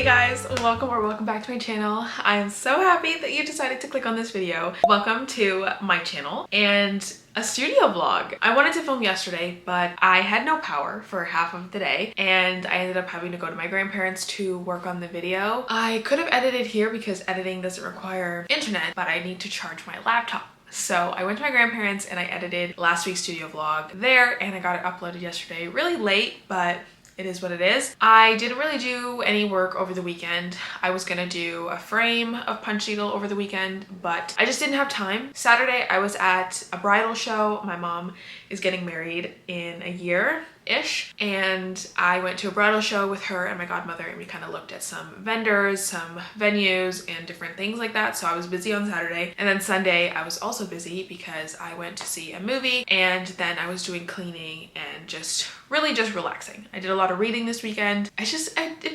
guys, welcome back to my channel. I am so happy that you decided to click on this video. Welcome to my channel and a studio vlog. I wanted to film yesterday, but I had no power for half of the day and I ended up having to go to my grandparents to work on the video. I could have edited here because editing doesn't require internet, but I need to charge my laptop. So I went to my grandparents and I edited last week's studio vlog there and I got it uploaded yesterday really late, but it is what it is. I didn't really do any work over the weekend. I was gonna do a frame of punch needle over the weekend, but I just didn't have time. Saturday, I was at a bridal show. My mom is getting married in a year-ish, and I went to a bridal show with her and my godmother, and we kind of looked at some vendors, some venues, and different things like that. So I was busy on Saturday, and then Sunday I was also busy because I went to see a movie, and then I was doing cleaning and just relaxing. I did a lot of reading this weekend. It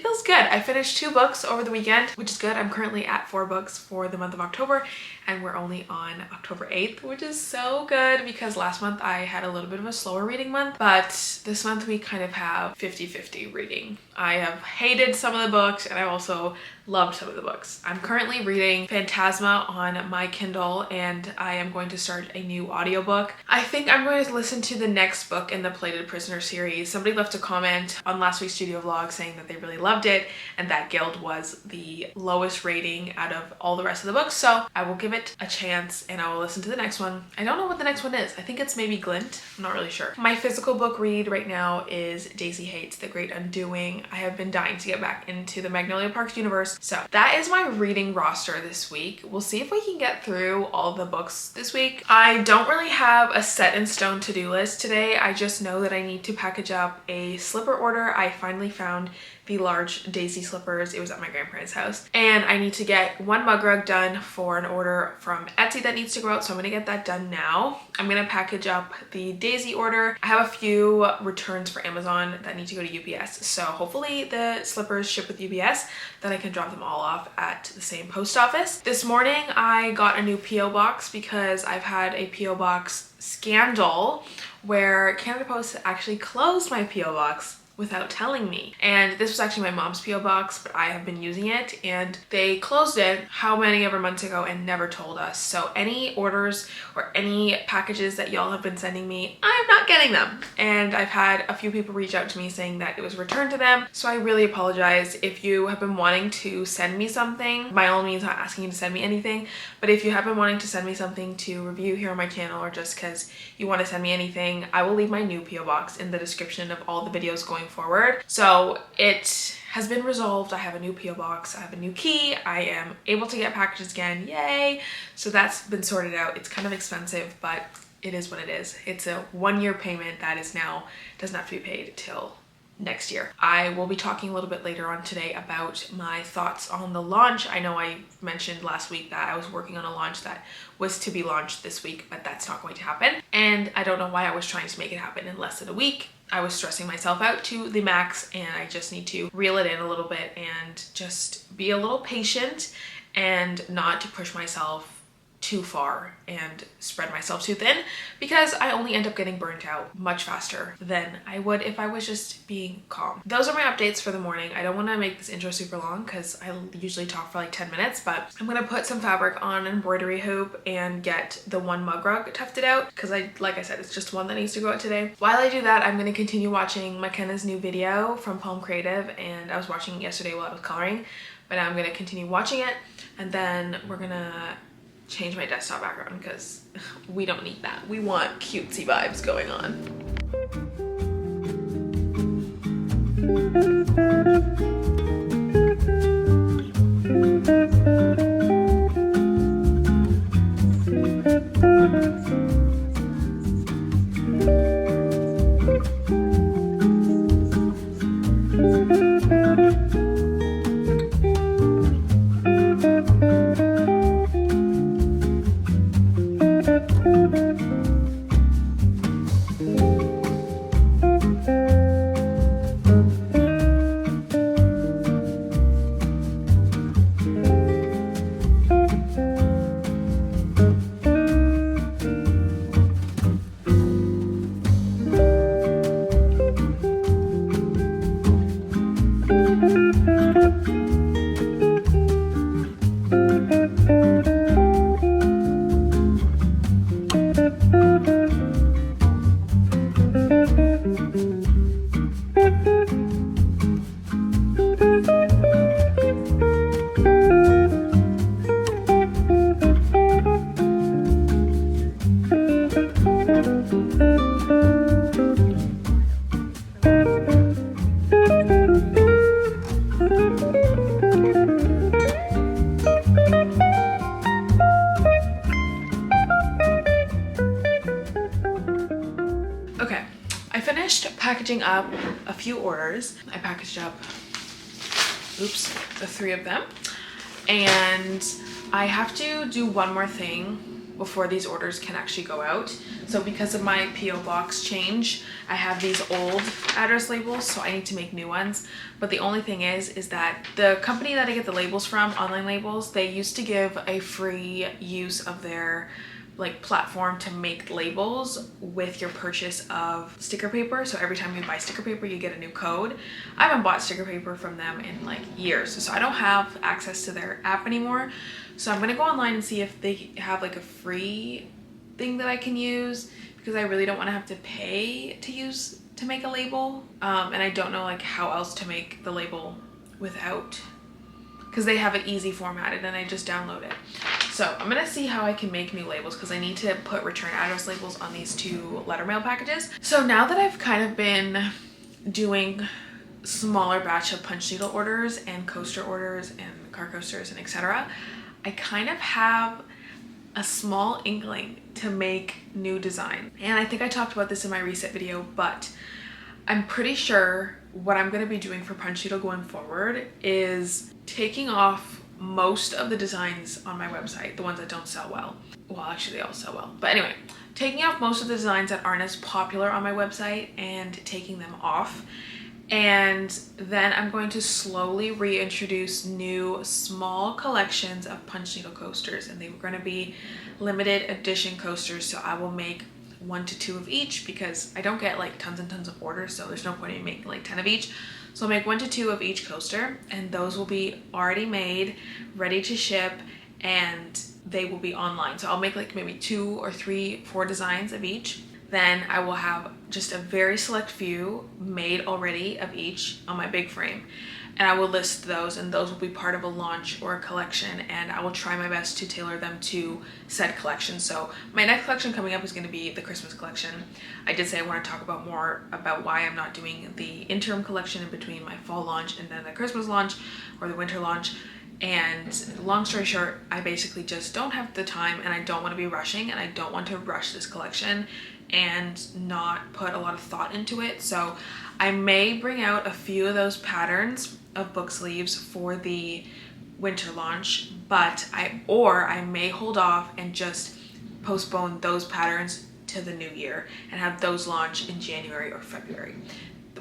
feels good. I finished 2 books over the weekend, which is good. I'm currently at 4 books for the month of October, and we're only on October 8th, which is so good because last month I had a little bit of a slower reading month, but this month we kind of have 50-50 reading. I have hated some of the books and I also loved some of the books. I'm currently reading Phantasma on my Kindle and I am going to start a new audiobook. I think I'm going to listen to the next book in the Plated Prisoner series. Somebody left a comment on last week's studio vlog saying that they really loved it and that Guild was the lowest rating out of all the rest of the books, so I will give it a chance and I will listen to the next one. I don't know what the next one is. I think it's maybe Glint. I'm not really sure. My physical book read right now is Daisy Hates the Great Undoing. I have been dying to get back into the Magnolia Parks universe. So that is my reading roster this week. We'll see if we can get through all the books this week. I don't really have a set in stone to-do list today. I just know that I need to package up a slipper order. I finally found the large Daisy slippers. It was at my grandparents' house. And I need to get 1 mug rug done for an order from Etsy that needs to go out. So I'm gonna get that done now. I'm gonna package up the Daisy order. I have a few returns for Amazon that need to go to UPS. So hopefully the slippers ship with UPS, then I can drop them all off at the same post office. This morning I got a new P.O. box because I've had a P.O. box scandal where Canada Post actually closed my P.O. box without telling me. And this was actually my mom's P.O. box, but I have been using it and they closed it how many ever months ago and never told us. So any orders or any packages that y'all have been sending me, I'm not getting them. And I've had a few people reach out to me saying that it was returned to them. So I really apologize. If you have been wanting to send me something, by all means, not asking you to send me anything, but if you have been wanting to send me something to review here on my channel or just because you want to send me anything, I will leave my new P.O. box in the description of all the videos going forward. So it has been resolved. I have a new P.O. box. I have a new key. I am able to get packages again. Yay! So that's been sorted out. It's kind of expensive, but it is what it is. It's a 1-year payment that is now doesn't have to be paid till next year. I will be talking a little bit later on today about my thoughts on the launch. I know I mentioned last week that I was working on a launch that was to be launched this week, but that's not going to happen. And I don't know why I was trying to make it happen in less than a week. I was stressing myself out to the max and I just need to reel it in a little bit and just be a little patient and not to push myself too far and spread myself too thin because I only end up getting burnt out much faster than I would if I was just being calm. Those are my updates for the morning. I don't want to make this intro super long because I usually talk for like 10 minutes, but I'm gonna put some fabric on an embroidery hoop and get the 1 mug rug tufted out because like I said, it's just one that needs to go out today. While I do that, I'm gonna continue watching McKenna's new video from Palm Creative, and I was watching it yesterday while I was coloring, but now I'm gonna continue watching it and then we're gonna change my desktop background because we don't need that. We want cutesy vibes going on. I finished packaging up a few orders. I packaged up, oops, the 3 of them. And I have to do one more thing before these orders can actually go out. So because of my PO box change, I have these old address labels, so I need to make new ones. But the only thing is that the company that I get the labels from, Online Labels, they used to give a free use of their like platform to make labels with your purchase of sticker paper. So every time you buy sticker paper, you get a new code. I haven't bought sticker paper from them in like years, so I don't have access to their app anymore. So I'm gonna go online and see if they have like a free thing that I can use, because I really don't want to have to pay to make a label. And I don't know like how else to make the label without, because they have it easy formatted and I just download it. So I'm gonna see how I can make new labels, because I need to put return address labels on these 2 letter mail packages. So now that I've kind of been doing smaller batch of punch needle orders and coaster orders and car coasters and etc., I kind of have a small inkling to make new design. And I think I talked about this in my reset video, but I'm pretty sure what I'm going to be doing for punch needle going forward is taking off most of the designs on my website, the ones that don't sell well. Well, actually they all sell well. But anyway, taking off most of the designs that aren't as popular on my website and taking them off. And then I'm going to slowly reintroduce new small collections of punch needle coasters, and they were going to be limited edition coasters. So I will make 1 to 2 of each, because I don't get like tons and tons of orders, so there's no point in making like 10 of each. So I'll make 1 to 2 of each coaster, and those will be already made, ready to ship, and they will be online. So I'll make like maybe 2 or 3, 4 designs of each. Then I will have just a very select few made already of each on my big frame, and I will list those, and those will be part of a launch or a collection, and I will try my best to tailor them to said collection. So my next collection coming up is going to be the Christmas collection. I did say I want to talk about more about why I'm not doing the interim collection in between my fall launch and then the Christmas launch or the winter launch. And long story short, I basically just don't have the time, and I don't want to be rushing, and I don't want to rush this collection and not put a lot of thought into it. So I may bring out a few of those patterns of book sleeves for the winter launch, but I may hold off and just postpone those patterns to the new year and have those launch in January or February,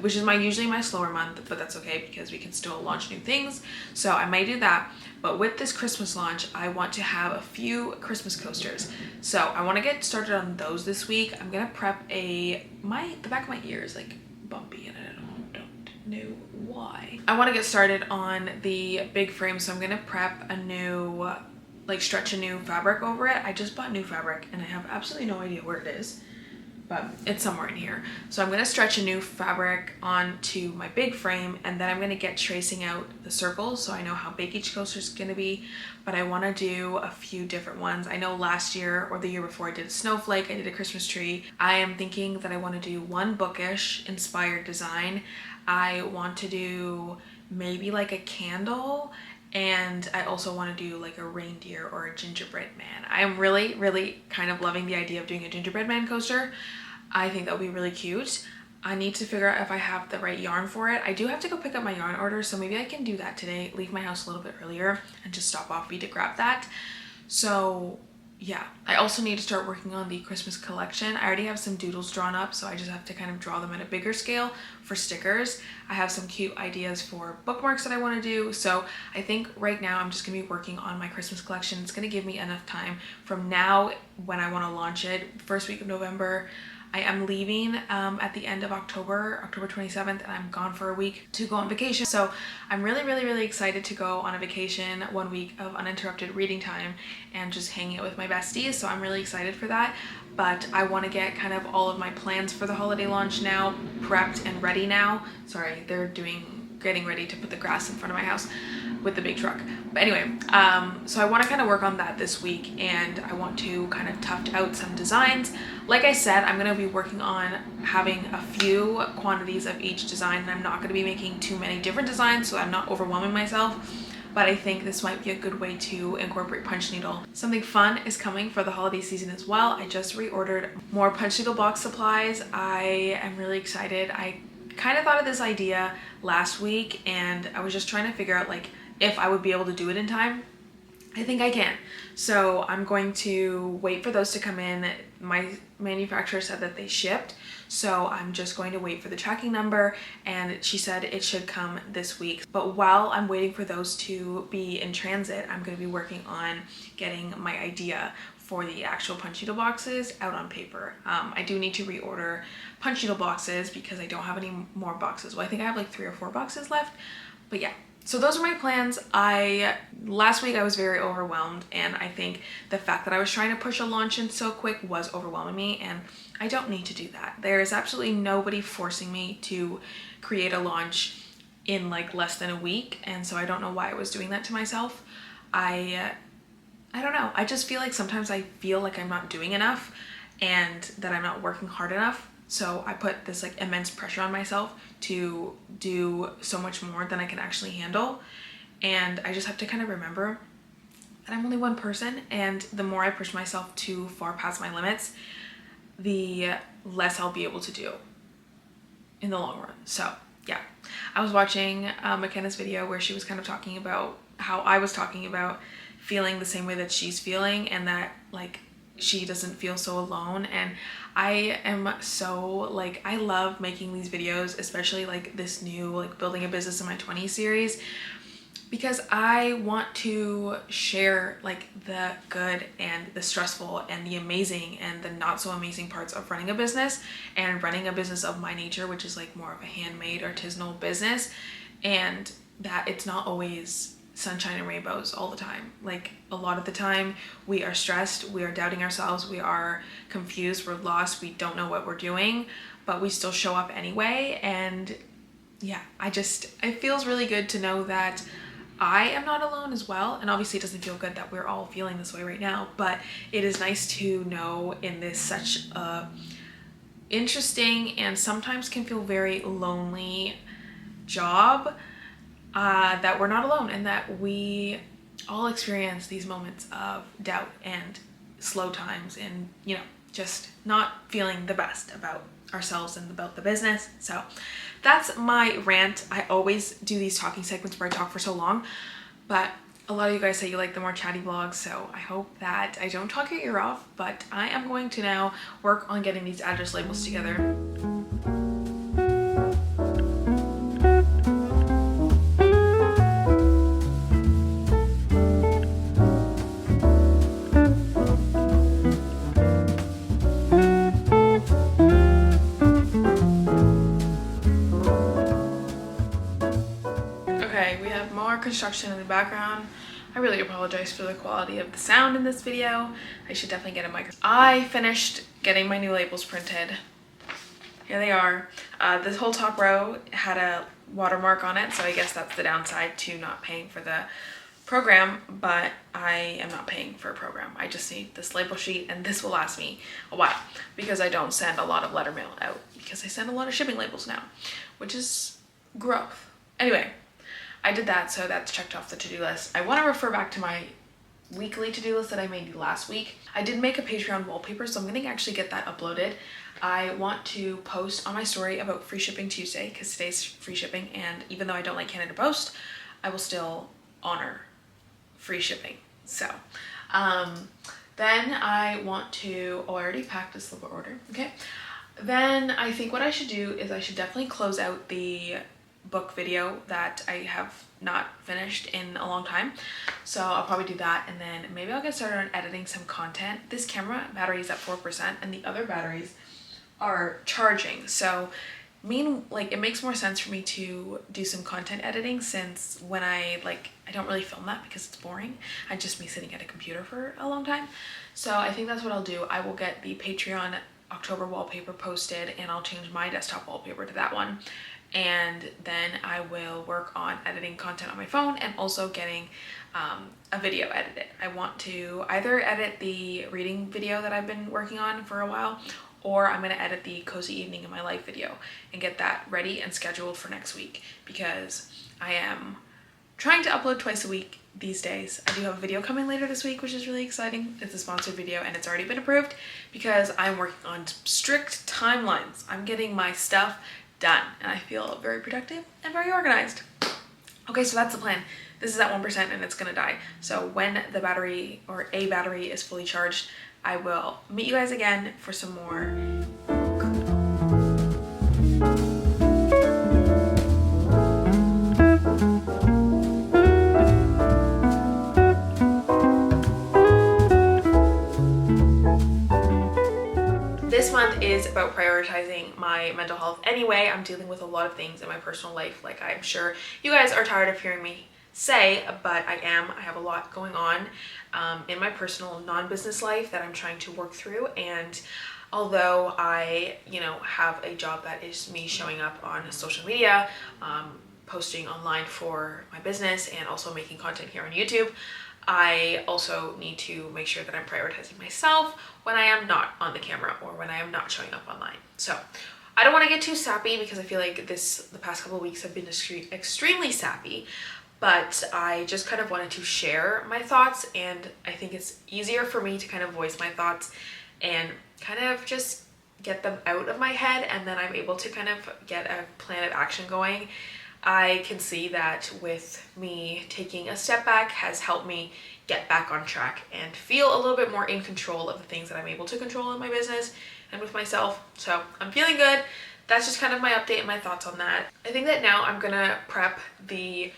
which is usually my slower month, but that's okay because we can still launch new things. So I might do that. But with this Christmas launch, I want to have a few Christmas coasters. So I want to get started on those this week. I'm gonna prep the back of my ear is like bumpy and I don't know why. I want to get started on the big frame, so I'm gonna prep a new, stretch a new fabric over it. I just bought new fabric and I have absolutely no idea where it is, but it's somewhere in here. So I'm gonna stretch a new fabric onto my big frame, and then I'm gonna get tracing out the circles so I know how big each coaster is gonna be. But I wanna do a few different ones. I know last year or the year before I did a snowflake, I did a Christmas tree. I am thinking that I wanna do one bookish inspired design. I want to do maybe like a candle, and I also want to do like a reindeer or a gingerbread man. I am really kind of loving the idea of doing a gingerbread man coaster. I think that would be really cute. I need to figure out if I have the right yarn for it. I do have to go pick up my yarn order, so maybe I can do that today, leave my house a little bit earlier and just stop off to grab that. So yeah, I also need to start working on the Christmas collection. I already have some doodles drawn up, so I just have to kind of draw them at a bigger scale for stickers. I have some cute ideas for bookmarks that I want to do. So I think right now I'm just gonna be working on my Christmas collection. It's gonna give me enough time from now when I want to launch it, first week of November. I am leaving at the end of October 27th, and I'm gone for a week to go on vacation. So I'm really excited to go on a vacation, 1 week of uninterrupted reading time and just hanging out with my besties. So I'm really excited for that. But I want to get kind of all of my plans for the holiday launch now prepped and ready now. Sorry, they're getting ready to put the grass in front of my house with the big truck. But anyway, so I want to kind of work on that this week, and I want to kind of tuft out some designs. Like I said, I'm going to be working on having a few quantities of each design, and I'm not going to be making too many different designs so I'm not overwhelming myself. but I think this might be a good way to incorporate punch needle. Something fun is coming for the holiday season as well. I just reordered more punch needle box supplies. I am really excited. I kind of thought of this idea last week and I was just trying to figure out like if I would be able to do it in time. I think I can. So I'm going to wait for those to come in. My manufacturer said that they shipped, so I'm just going to wait for the tracking number, and she said it should come this week. But while I'm waiting for those to be in transit, I'm going to be working on getting my idea for the actual punch needle boxes out on paper. I do need to reorder punch needle boxes because I don't have any more boxes. Well, I think I have like 3 or 4 boxes left, but yeah. So those are my plans. Last week I was very overwhelmed, and I think the fact that I was trying to push a launch in so quick was overwhelming me, and I don't need to do that. There is absolutely nobody forcing me to create a launch in like less than a week, and so I don't know why I was doing that to myself. I don't know. I just feel like sometimes I feel like I'm not doing enough and that I'm not working hard enough. So I put this like immense pressure on myself to do so much more than I can actually handle. And I just have to kind of remember that I'm only one person, and the more I push myself too far past my limits, the less I'll be able to do in the long run. So yeah, I was watching McKenna's video where she was kind of talking about how I was talking about feeling the same way that she's feeling, and that like she doesn't feel so alone. And I am so like, I love making these videos, especially like this new like building a business in my 20s series, because I want to share like the good and the stressful and the amazing and the not so amazing parts of running a business, and running a business of my nature, which is like more of a handmade artisanal business, and that it's not always sunshine and rainbows all the time. Like a lot of the time we are stressed, we are doubting ourselves, we are confused, we're lost, we don't know what we're doing, but we still show up anyway. And yeah, it feels really good to know that I am not alone as well. And obviously it doesn't feel good that we're all feeling this way right now, but it is nice to know in this such a interesting and sometimes can feel very lonely job, that we're not alone, and that we all experience these moments of doubt and slow times, and you know, just not feeling the best about ourselves and about the business. So that's my rant. I always do these talking segments where I talk for so long, but a lot of you guys say you like the more chatty vlogs, so I hope that I don't talk your ear off. But I am going to now work on getting these address labels together. Construction in the background. I really apologize for the quality of the sound in this video. I should definitely get a microphone. I finished getting my new labels printed. Here they are. This whole top row had a watermark on it, so I guess that's the downside to not paying for the program, but I am not paying for a program. I just need this label sheet, and this will last me a while because I don't send a lot of letter mail out, because I send a lot of shipping labels now, which is growth. Anyway, I did that, so that's checked off the to-do list. I want to refer back to my weekly to-do list that I made last week. I did make a Patreon wallpaper, so I'm going to actually get that uploaded. I want to post on my story about Free Shipping Tuesday, because today's free shipping, and even though I don't like Canada Post, I will still honor free shipping. So then I want to, I already packed this little order, okay? Then I think what I should do is I should definitely close out the book video that I have not finished in a long time. So I'll probably do that, and then maybe I'll get started on editing some content. This camera battery is at 4% and the other batteries are charging. So it makes more sense for me to do some content editing, since when I don't really film that because it's boring. I just me sitting at a computer for a long time. So I think that's what I'll do. I will get the Patreon October wallpaper posted, and I'll change my desktop wallpaper to that one. And then I will work on editing content on my phone and also getting a video edited. I want to either edit the reading video that I've been working on for a while, or I'm going to edit the cozy evening in my life video and get that ready and scheduled for next week, because I am trying to upload twice a week these days. I do have a video coming later this week, which is really exciting. It's a sponsored video and it's already been approved because I'm working on strict timelines. I'm getting my stuff done and I feel very productive and very organized. Okay, so that's the plan. This is at 1% and it's gonna die. So when the battery or a battery is fully charged, I will meet you guys again for some more. This month is about prioritizing my mental health anyway. I'm dealing with a lot of things in my personal life, like I'm sure you guys are tired of hearing me say, but I have a lot going on in my personal non-business life that I'm trying to work through. And although I, have a job that is me showing up on social media, posting online for my business and also making content here on YouTube, I also need to make sure that I'm prioritizing myself when I am not on the camera or when I am not showing up online. So I don't want to get too sappy because I feel like the past couple of weeks have been extremely sappy, but I just kind of wanted to share my thoughts, and I think it's easier for me to kind of voice my thoughts and kind of just get them out of my head, and then I'm able to kind of get a plan of action going. I can see that with me taking a step back has helped me get back on track and feel a little bit more in control of the things that I'm able to control in my business and with myself. So I'm feeling good. That's just kind of my update and my thoughts on that. I think that now I'm gonna prep the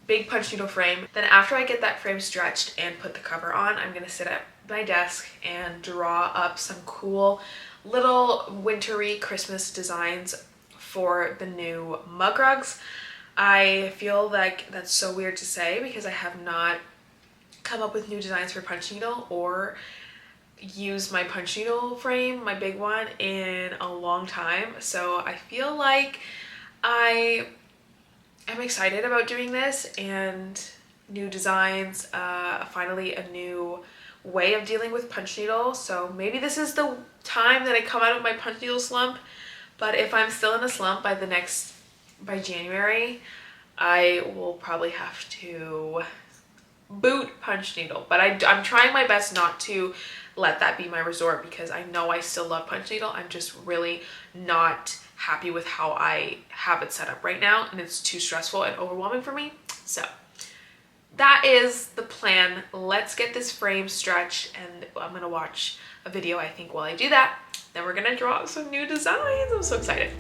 big punch needle frame. Then after I get that frame stretched and put the cover on, I'm gonna sit at my desk and draw up some cool little wintry Christmas designs for the new mug rugs. I feel like that's so weird to say because I have not come up with new designs for punch needle or used my punch needle frame, my big one, in a long time. So I feel like I am excited about doing this and new designs, finally a new way of dealing with punch needle. So maybe this is the time that I come out of my punch needle slump. But if I'm still in a slump by January, I will probably have to boot punch needle. But I'm trying my best not to let that be my resort because I know I still love punch needle. I'm just really not happy with how I have it set up right now, and it's too stressful and overwhelming for me. So that is the plan. Let's get this frame stretched, and I'm gonna watch a video, I think, while I do that. Then we're gonna draw up some new designs. I'm so excited.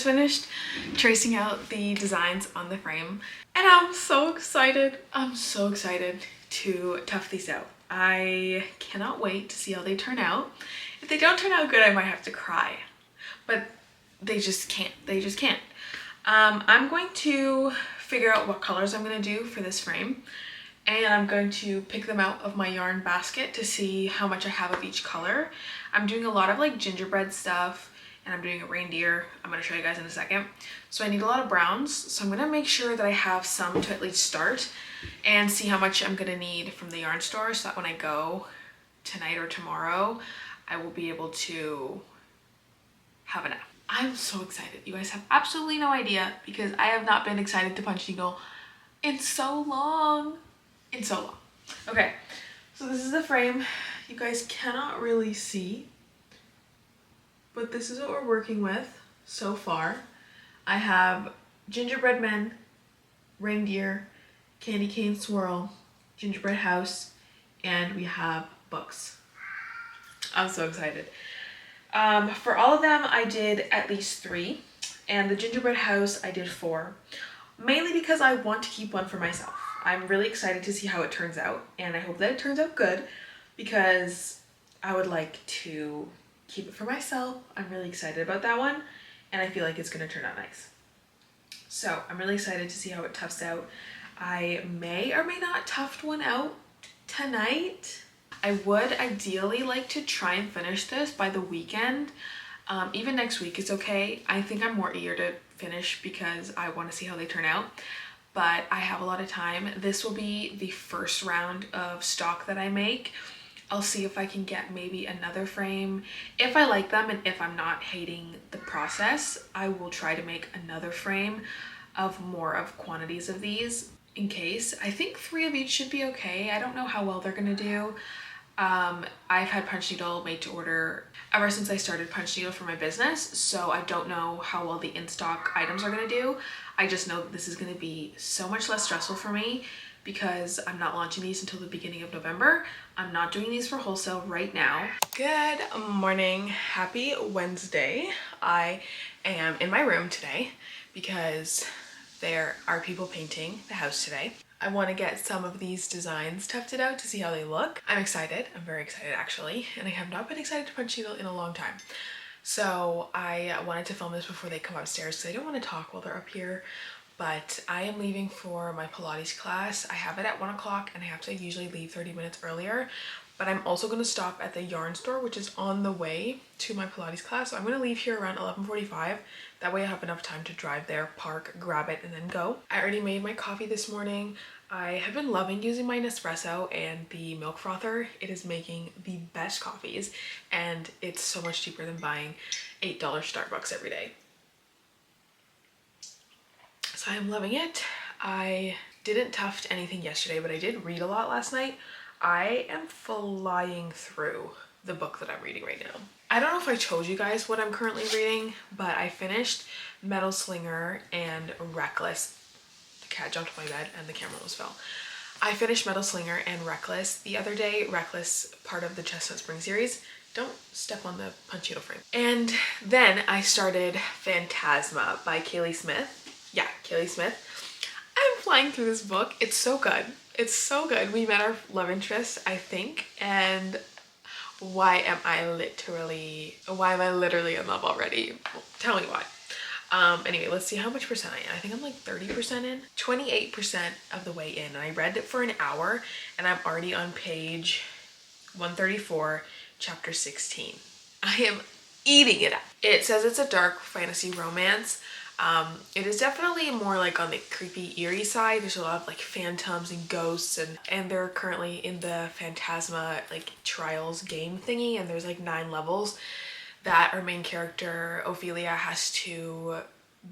Finished tracing out the designs on the frame and I'm so excited. I'm so excited to tuft these out. I cannot wait to see how they turn out. If they don't turn out good, I might have to cry, but they just can't. I'm going to figure out what colors I'm going to do for this frame, and I'm going to pick them out of my yarn basket to see how much I have of each color. I'm doing a lot of like gingerbread stuff, and I'm doing a reindeer. I'm going to show you guys in a second. So I need a lot of browns. So I'm going to make sure that I have some to at least start and see how much I'm going to need from the yarn store so that when I go tonight or tomorrow, I will be able to have enough. I'm so excited. You guys have absolutely no idea because I have not been excited to punch needle in so long. Okay, so this is the frame. You guys cannot really see, but this is what we're working with so far. I have gingerbread men, reindeer, candy cane swirl, gingerbread house, and we have books. I'm so excited. For all of them, I did at least 3, and the gingerbread house I did 4, mainly because I want to keep one for myself. I'm really excited to see how it turns out, and I hope that it turns out good because I would like to keep it for myself. I'm really excited about that one, and I feel like it's gonna turn out nice. So I'm really excited to see how it tufts out. I may or may not tuft one out tonight. I would ideally like to try and finish this by the weekend. Even next week is okay. I think I'm more eager to finish because I want to see how they turn out, but I have a lot of time. This will be the first round of stock that I make. I'll see if I can get maybe another frame. If I like them and if I'm not hating the process, I will try to make another frame of more of quantities of these in case. I think 3 of each should be okay. I don't know how well they're gonna do. I've had punch needle made to order ever since I started punch needle for my business, so I don't know how well the in-stock items are gonna do. I just know that this is gonna be so much less stressful for me because I'm not launching these until the beginning of November. I'm not doing these for wholesale right now. Good morning, happy Wednesday. I am in my room today because there are people painting the house today. I want to get some of these designs tufted out to see how they look. I'm excited. I'm very excited actually, and I have not been excited to punch needle in a long time. So I wanted to film this before they come upstairs because I don't want to talk while they're up here. But I am leaving for my Pilates class. I have it at 1 o'clock and I have to usually leave 30 minutes earlier. But I'm also going to stop at the yarn store, which is on the way to my Pilates class. So I'm going to leave here around 11:45. That way I have enough time to drive there, park, grab it, and then go. I already made my coffee this morning. I have been loving using my Nespresso and the milk frother. It is making the best coffees, and it's so much cheaper than buying $8 Starbucks every day. So I'm loving it. I didn't tuft anything yesterday, but I did read a lot last night. I am flying through the book that I'm reading right now. I don't know if I told you guys what I'm currently reading, but I finished Metal Slinger and Reckless. The cat jumped on my bed and the camera almost fell. I finished Metal Slinger and Reckless the other day. Reckless, part of the Chestnut Spring series. Don't step on the punch needle frame. And then I started Phantasma by Kaylee Smith. Yeah, Kaylee Smith. I'm flying through this book. It's so good. It's so good. We met our love interest, I think, and why am I literally in love already? Well, tell me why. Anyway, let's see how much percent I am. I think I'm like 30% in, 28% of the way in, and I read it for an hour, and I'm already on page 134, chapter 16. I am eating it up. It says it's a dark fantasy romance. It is definitely more like on the creepy, eerie side. There's a lot of like phantoms and ghosts, and they're currently in the Phantasma like trials game thingy, and there's like 9 levels that our main character Ophelia has to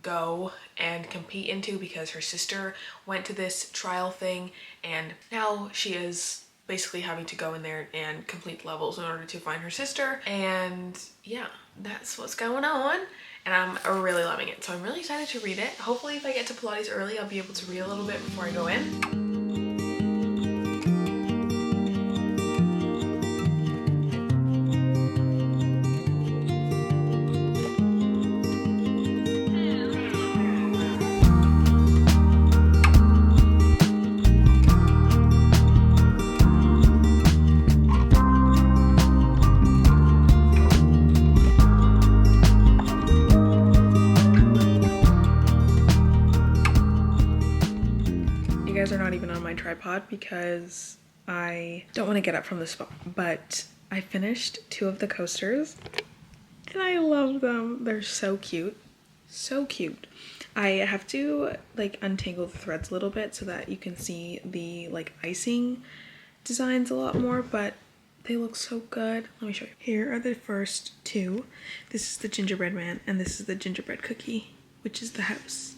go and compete into because her sister went to this trial thing, and now she is basically having to go in there and complete levels in order to find her sister. And yeah, that's what's going on. And I'm really loving it. So I'm really excited to read it. Hopefully if I get to Pilates early, I'll be able to read a little bit before I go in. Are not even on my tripod because I don't want to get up from the spot, but I finished 2 of the coasters and I love them. They're so cute, so cute. I have to like untangle the threads a little bit so that you can see the like icing designs a lot more, but they look so good. Let me show you. Here are the first 2. This is the gingerbread man and this is the gingerbread cookie, which is the house.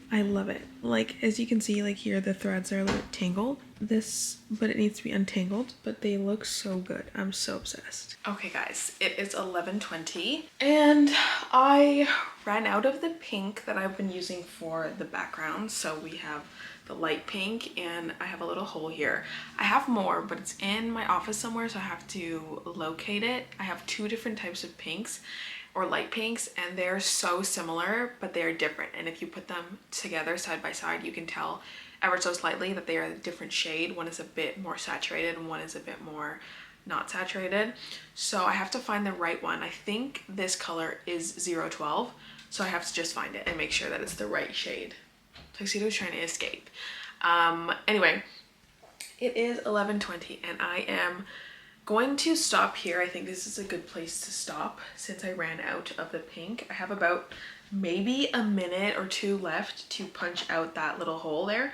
I love it. Like, as you can see, like here, the threads are a little tangled. But it needs to be untangled, but they look so good. I'm so obsessed. Okay guys, it is 11:20 and I ran out of the pink that I've been using for the background. So we have the light pink and I have a little hole here. I have more, but it's in my office somewhere, so I have to locate it. I have 2 different types of pinks or light pinks, and they're so similar, but they're different. And if you put them together side by side, you can tell ever so slightly, that they are a different shade. One is a bit more saturated and one is a bit more not saturated. So I have to find the right one. I think this color is 012. So I have to just find it and make sure that it's the right shade. Tuxedo is trying to escape. Anyway, it is 11:20 and I am going to stop here. I think this is a good place to stop since I ran out of the pink. I have about maybe a minute or two left to punch out that little hole there.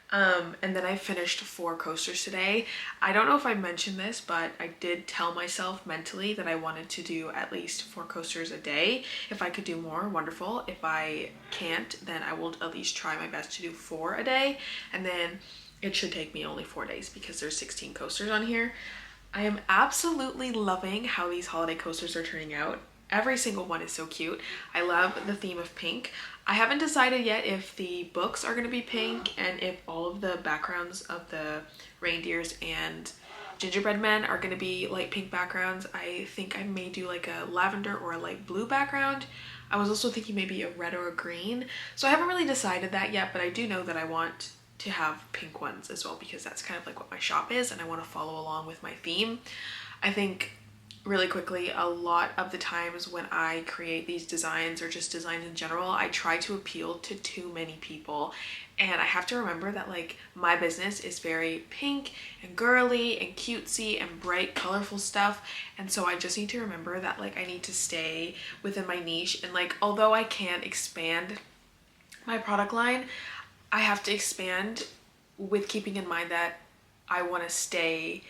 And then I finished 4 coasters today. I don't know if I mentioned this, but I did tell myself mentally that I wanted to do at least 4 coasters a day. If I could do more, wonderful. If I can't, then I will at least try my best to do 4 a day. And then it should take me only 4 days because there's 16 coasters on here. I am absolutely loving how these holiday coasters are turning out. Every single one is so cute. I love the theme of pink. I haven't decided yet if the books are going to be pink and if all of the backgrounds of the reindeers and gingerbread men are going to be light pink backgrounds. I think I may do like a lavender or a light blue background. I was also thinking maybe a red or a green. So I haven't really decided that yet, but I do know that I want to have pink ones as well because that's kind of like what my shop is and I want to follow along with my theme. I think really quickly, a lot of the times when I create these designs or just designs in general, I try to appeal to too many people. And I have to remember that like my business is very pink and girly and cutesy and bright, colorful stuff. And so I just need to remember that like I need to stay within my niche. And like, although I can expand my product line, I have to expand with keeping in mind that I want to stay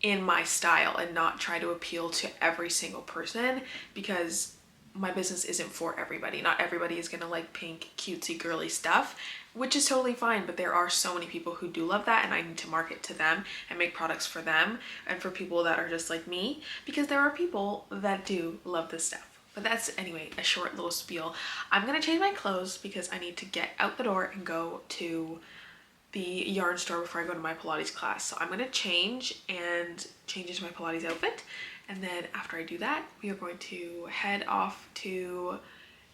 in my style and not try to appeal to every single person because my business isn't for everybody. Not everybody is gonna like pink, cutesy, girly stuff, which is totally fine, but there are so many people who do love that and I need to market to them and make products for them and for people that are just like me because there are people that do love this stuff. But that's, anyway, a short little spiel. I'm gonna change my clothes because I need to get out the door and go to the yarn store before I go to my Pilates class. So I'm gonna change into my Pilates outfit. And then after I do that, we are going to head off to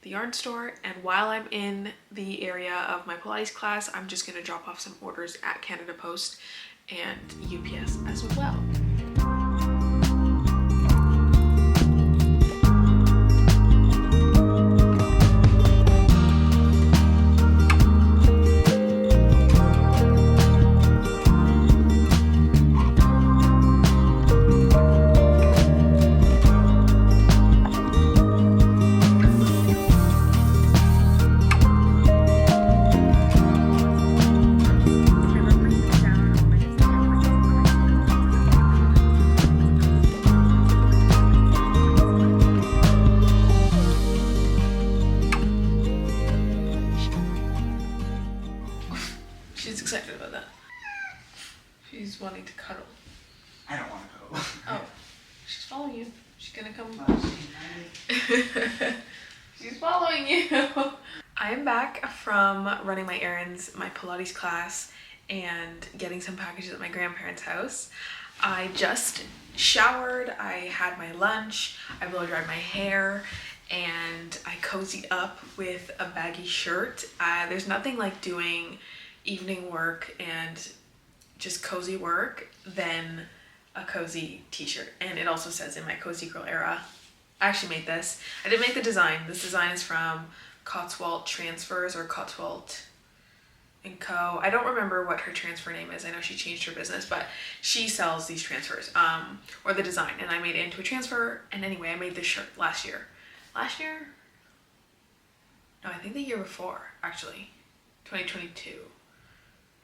the yarn store. And while I'm in the area of my Pilates class, I'm just gonna drop off some orders at Canada Post and UPS as well. She's excited about that. She's wanting to cuddle. I don't want to cuddle. Oh, she's following you. She's gonna come. She's following you. I am back from running my errands, my Pilates class, and getting some packages at my grandparents' house. I just showered, I had my lunch, I blow dried my hair, and I cozied up with a baggy shirt. There's nothing like doing evening work and just cozy work than a cozy t-shirt. And it also says in my cozy girl era. I actually made this. I didn't make the design. This design is from Cotswold Transfers or Cotswold & Co. I don't remember what her transfer name is. I know she changed her business, but she sells these transfers, or the design, and I made it into a transfer. And anyway, I made this shirt last year. Last year? No, I think the year before, actually. 2022.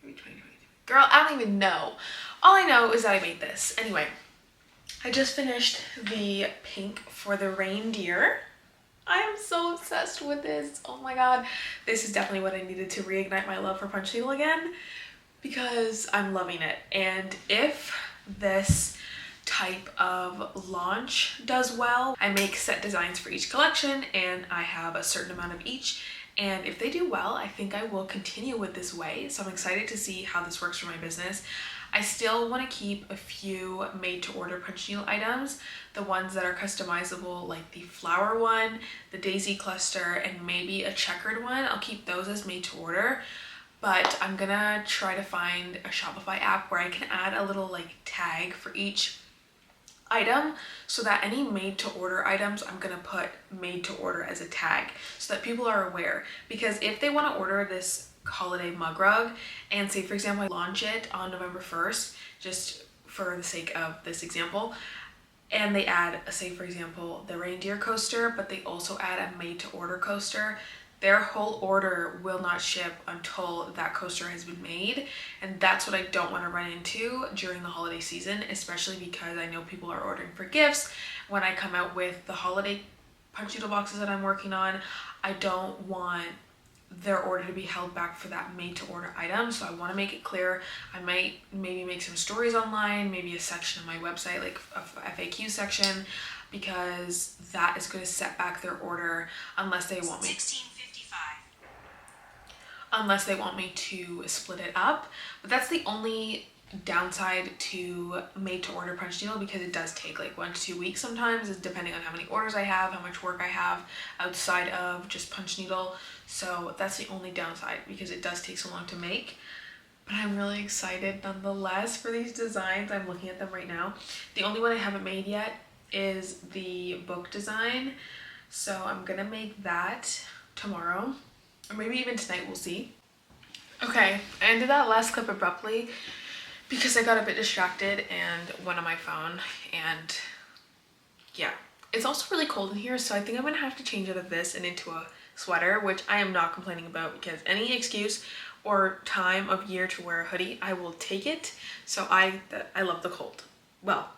Maybe 2023. Girl, I don't even know. All I know is that I made this. Anyway, I just finished the pink for the reindeer. I am so obsessed with this. Oh my god. This is definitely what I needed to reignite my love for punch needle again because I'm loving it. And if this type of launch does well, I make set designs for each collection and I have a certain amount of each. And if they do well, I think I will continue with this way. So I'm excited to see how this works for my business. I still want to keep a few made-to-order punch needle items, the ones that are customizable, like the flower one, the daisy cluster, and maybe a checkered one. I'll keep those as made-to-order. but I'm gonna try to find a Shopify app where I can add a little like tag for each item, so that any made to order items, I'm gonna put made to order as a tag so that people are aware. Because if they want to order this holiday mug rug and say for example I launch it on November 1st, just for the sake of this example, and they add, say for example, the reindeer coaster, but they also add a made to order coaster, their whole order will not ship until that coaster has been made. And that's what I don't want to run into during the holiday season, especially because I know people are ordering for gifts. When I come out with the holiday punch needle boxes that I'm working on, I don't want their order to be held back for that made to order item. So I want to make it clear. I might maybe make some stories online, maybe a section of my website, like a FAQ section, because that is going to set back their order unless they want me to split it up. But that's the only downside to made to order punch needle, because it does take like 1 to 2 weeks sometimes, depending on how many orders I have, how much work I have outside of just punch needle. So that's the only downside, because it does take so long to make. But I'm really excited nonetheless for these designs. I'm looking at them right now. The only one I haven't made yet is the book design, so I'm gonna make that tomorrow, or maybe even tonight, we'll see. Okay, I ended that last clip abruptly because I got a bit distracted and went on my phone, and yeah. It's also really cold in here, so I think I'm gonna have to change out of this and into a sweater, which I am not complaining about, because any excuse or time of year to wear a hoodie, I will take it. So I love the cold. Well,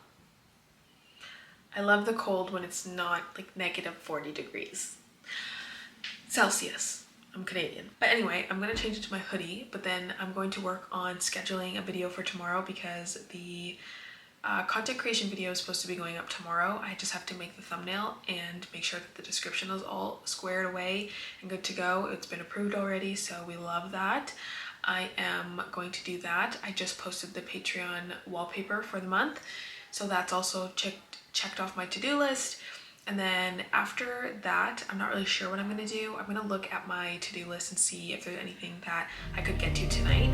I love the cold when it's not like negative 40 degrees Celsius. I'm Canadian. But anyway, I'm gonna change it to my hoodie, but then I'm going to work on scheduling a video for tomorrow, because the content creation video is supposed to be going up tomorrow. I just have to make the thumbnail and make sure that the description is all squared away and good to go. It's been approved already, so we love that. I am going to do that. I just posted the Patreon wallpaper for the month, so that's also checked off my to-do list. And then after that, I'm not really sure what I'm gonna do. I'm gonna look at my to-do list and see if there's anything that I could get to tonight.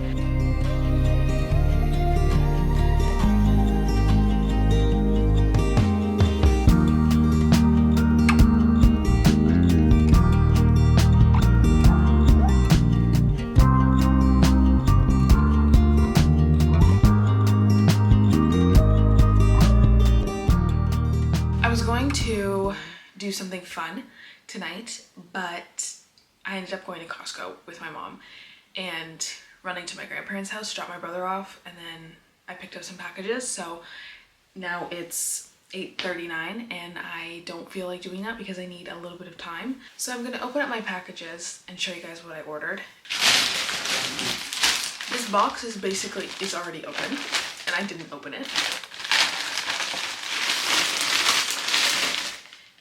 To do something fun tonight, but I ended up going to Costco with my mom and running to my grandparents' house to drop my brother off, and then I picked up some packages. So now it's 8:39 and I don't feel like doing that because I need a little bit of time. So I'm gonna open up my packages and show you guys what I ordered. This box is already open and I didn't open it.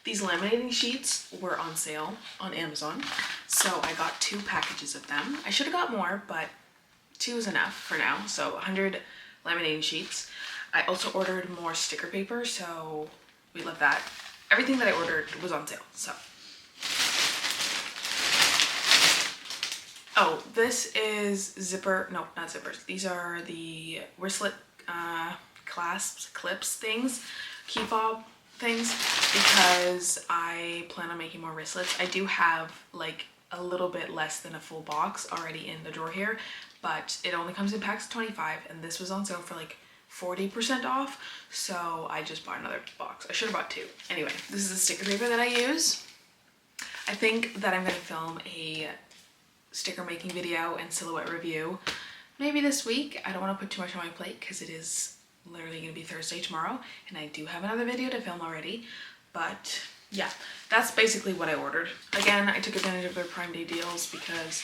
These laminating sheets were on sale on Amazon, so I got 2 packages of them. I should have got more, but 2 is enough for now. So 100 laminating sheets. I also ordered more sticker paper, so we love that. Everything that I ordered was on sale, so. Oh, this is no, not zippers. These are the wristlet clasps, clips things, key fob things, because I plan on making more wristlets. I do have like a little bit less than a full box already in the drawer here, but it only comes in packs of 25, and this was on sale for like 40% off, so I just bought another box. I should have bought 2. Anyway, this is the sticker paper that I use. I think that I'm gonna film a sticker making video and silhouette review maybe this week. I don't want to put too much on my plate because it is literally gonna be Thursday tomorrow, and I do have another video to film already. But yeah, that's basically what I ordered. Again, I took advantage of their Prime Day deals because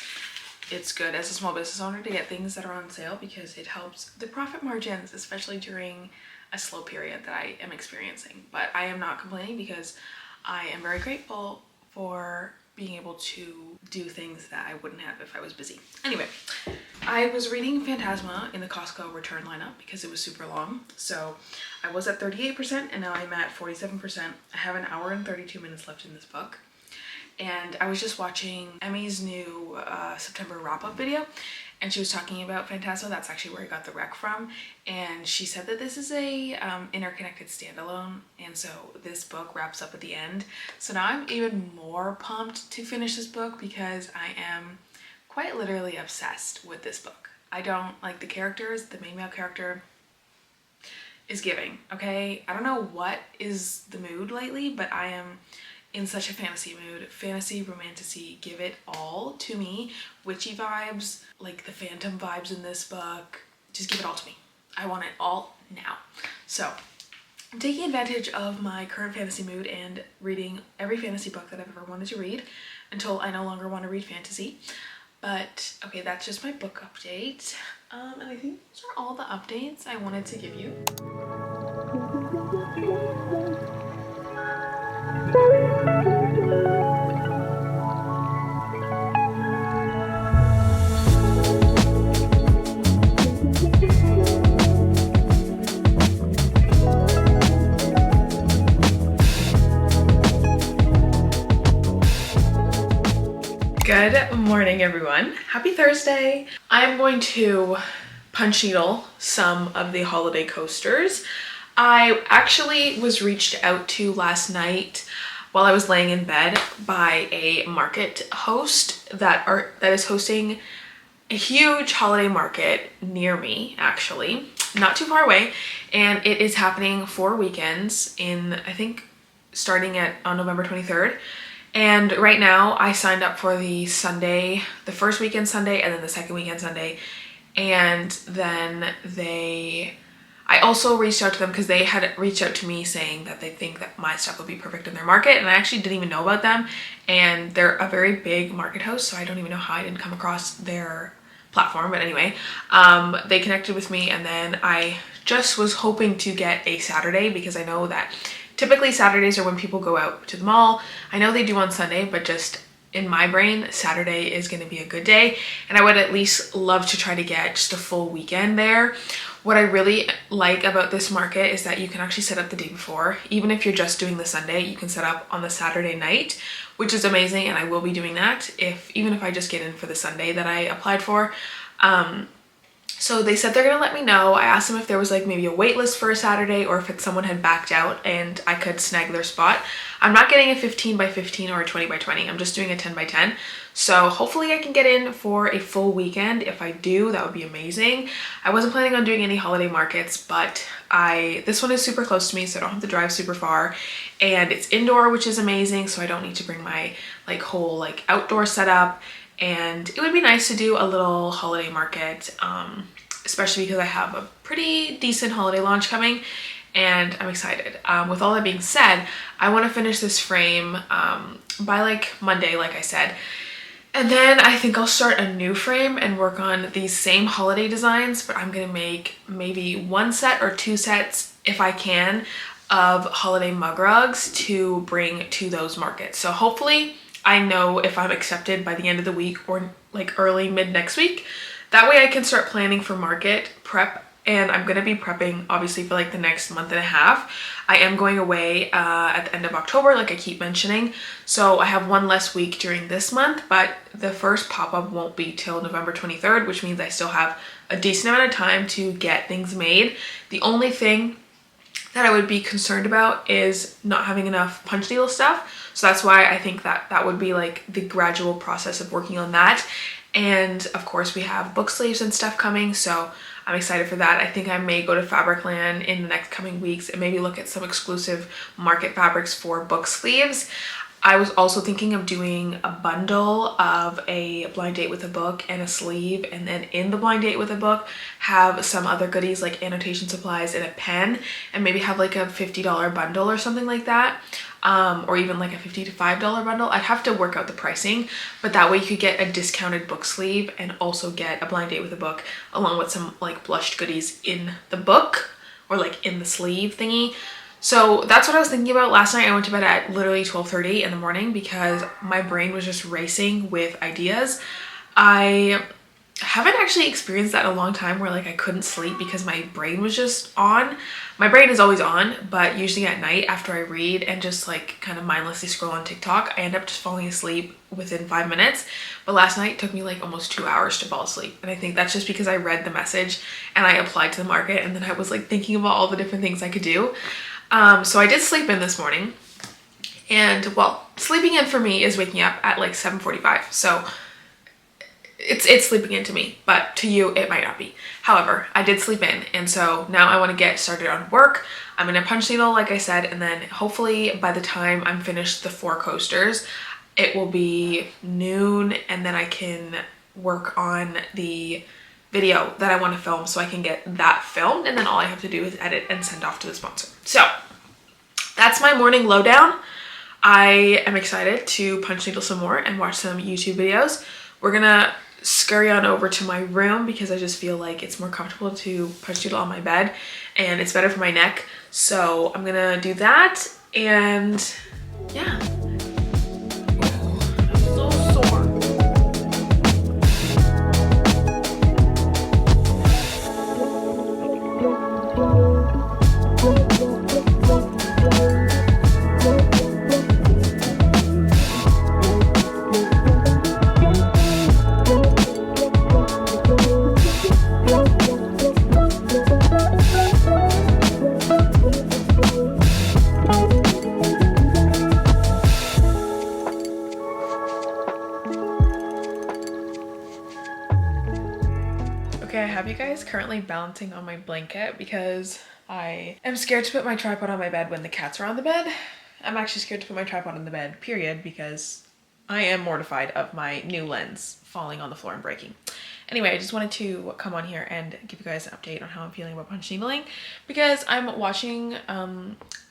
it's good as a small business owner to get things that are on sale, because it helps the profit margins, especially during a slow period that I am experiencing. But I am not complaining because I am very grateful for being able to do things that I wouldn't have if I was busy. Anyway, I was reading Phantasma in the Costco return lineup because it was super long. So I was at 38% and now I'm at 47%. I have an hour and 32 minutes left in this book. And I was just watching Emmy's new September wrap-up video, and she was talking about Phantasma. That's actually where I got the rec from, and she said that this is a interconnected standalone, and so this book wraps up at the end. So now I'm even more pumped to finish this book because I am quite literally obsessed with this book. I don't like the characters. The main male character is giving, okay? I don't know what is the mood lately, but I am in such a fantasy mood. Fantasy, romantasy, give it all to me. Witchy vibes, like the phantom vibes in this book. Just give it all to me. I want it all now. So I'm taking advantage of my current fantasy mood and reading every fantasy book that I've ever wanted to read until I no longer want to read fantasy. But okay, that's just my book update. And I think those are all the updates I wanted to give you. Good morning, everyone. Happy Thursday. I'm going to punch needle some of the holiday coasters. I actually was reached out to last night while I was laying in bed by a market host that is hosting a huge holiday market near me, actually, not too far away, and it is happening 4 weekends in, I think, starting on November 23rd. And right now I signed up for the Sunday, the first weekend Sunday, and then the second weekend Sunday. And then I also reached out to them because they had reached out to me saying that they think that my stuff would be perfect in their market. And I actually didn't even know about them. And they're a very big market host, so I don't even know how I didn't come across their platform. But anyway, they connected with me, and then I just was hoping to get a Saturday because I know that typically Saturdays are when people go out to the mall. I know they do on Sunday, but just in my brain, Saturday is going to be a good day. And I would at least love to try to get just a full weekend there. What I really like about this market is that you can actually set up the day before. Even if you're just doing the Sunday, you can set up on the Saturday night, which is amazing. And I will be doing that even if I just get in for the Sunday that I applied for. So they said they're gonna let me know. I asked them if there was like maybe a wait list for a Saturday or if someone had backed out and I could snag their spot. I'm not getting a 15 by 15 or a 20 by 20. I'm just doing a 10 by 10. So hopefully I can get in for a full weekend. If I do, that would be amazing. I wasn't planning on doing any holiday markets, but this one is super close to me, so I don't have to drive super far. And it's indoor, which is amazing, so I don't need to bring my whole outdoor setup. And it would be nice to do a little holiday market, especially because I have a pretty decent holiday launch coming and I'm excited. With all that being said, I want to finish this frame by Monday, like I said. And then I think I'll start a new frame and work on these same holiday designs, but I'm gonna make maybe 1 set or 2 sets, if I can, of holiday mug rugs to bring to those markets. So hopefully I know if I'm accepted by the end of the week or early mid next week. That way I can start planning for market prep, and I'm gonna be prepping obviously for the next month and a half. I am going away at the end of October, like I keep mentioning. So I have 1 less week during this month, but the first pop-up won't be till November 23rd, which means I still have a decent amount of time to get things made. The only thing that I would be concerned about is not having enough punch needle stuff. So that's why I think that would be the gradual process of working on that. And of course we have book sleeves and stuff coming, so I'm excited for that. I think I may go to Fabricland in the next coming weeks and maybe look at some exclusive market fabrics for book sleeves. I was also thinking of doing a bundle of a blind date with a book and a sleeve, and then in the blind date with a book have some other goodies like annotation supplies and a pen, and maybe have a $50 bundle or something like that, or even a $50 to $5 bundle. I'd have to work out the pricing, but that way you could get a discounted book sleeve and also get a blind date with a book along with some blushed goodies in the book or in the sleeve thingy. So that's what I was thinking about. Last night I went to bed at literally 12:30 in the morning because my brain was just racing with ideas. I I haven't actually experienced that in a long time where like I couldn't sleep because my brain was just on. My brain is always on, but usually at night after I read and just like kind of mindlessly scroll on TikTok, I end up just falling asleep within 5 minutes. But last night it took me like almost 2 hours to fall asleep. And I think that's just because I read the message and I applied to the market, and then I was like thinking about all the different things I could do. So I did sleep in this morning, and well, sleeping in for me is waking up at like 7:45. So it's sleeping in to me, but to you it might not be. However, I did sleep in, and so now I want to get started on work. I'm gonna punch needle like I said, and then hopefully by the time I'm finished the 4 coasters, it will be noon, and then I can work on the video that I want to film so I can get that filmed, and then all I have to do is edit and send off to the sponsor. So that's my morning lowdown. I am excited to punch needle some more and watch some YouTube videos. We're gonna scurry on over to my room because I just feel like it's more comfortable to punch needle on my bed and it's better for my neck. So I'm gonna do that, and yeah. I'm so sore. Okay, I have you guys currently balancing on my blanket because I am scared to put my tripod on my bed when the cats are on the bed. I'm actually scared to put my tripod on the bed, period, because I am mortified of my new lens falling on the floor and breaking. Anyway, I just wanted to come on here and give you guys an update on how I'm feeling about punch needling, because I'm watching,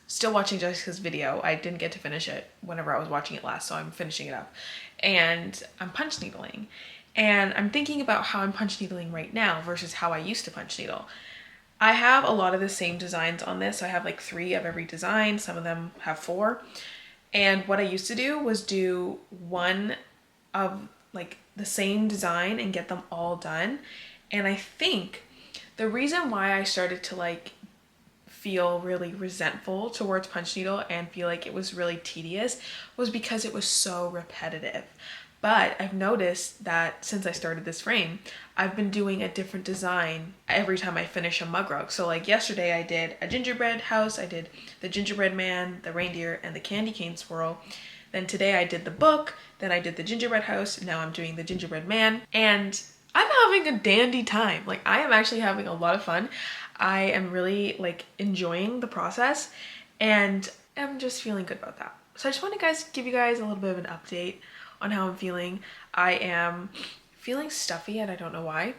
still watching Jessica's video. I didn't get to finish it whenever I was watching it last, so I'm finishing it up. And I'm punch needling. And I'm thinking about how I'm punch needling right now versus how I used to punch needle. I have a lot of the same designs on this. So I have like 3 of every design. Some of them have 4. And what I used to do was do one of like the same design and get them all done. And I think the reason why I started to like feel really resentful towards punch needle and feel like it was really tedious was because it was so repetitive. But I've noticed that since I started this frame, I've been doing a different design every time I finish a mug rug. So like yesterday I did a gingerbread house, I did the gingerbread man, the reindeer, and the candy cane swirl. Then today I did the book, then I did the gingerbread house, now I'm doing the gingerbread man. And I'm having a dandy time. Like I am actually having a lot of fun. I am really like enjoying the process, and I'm just feeling good about that. So I just want to give you guys a little bit of an update on how I'm feeling. I am feeling stuffy and I don't know why,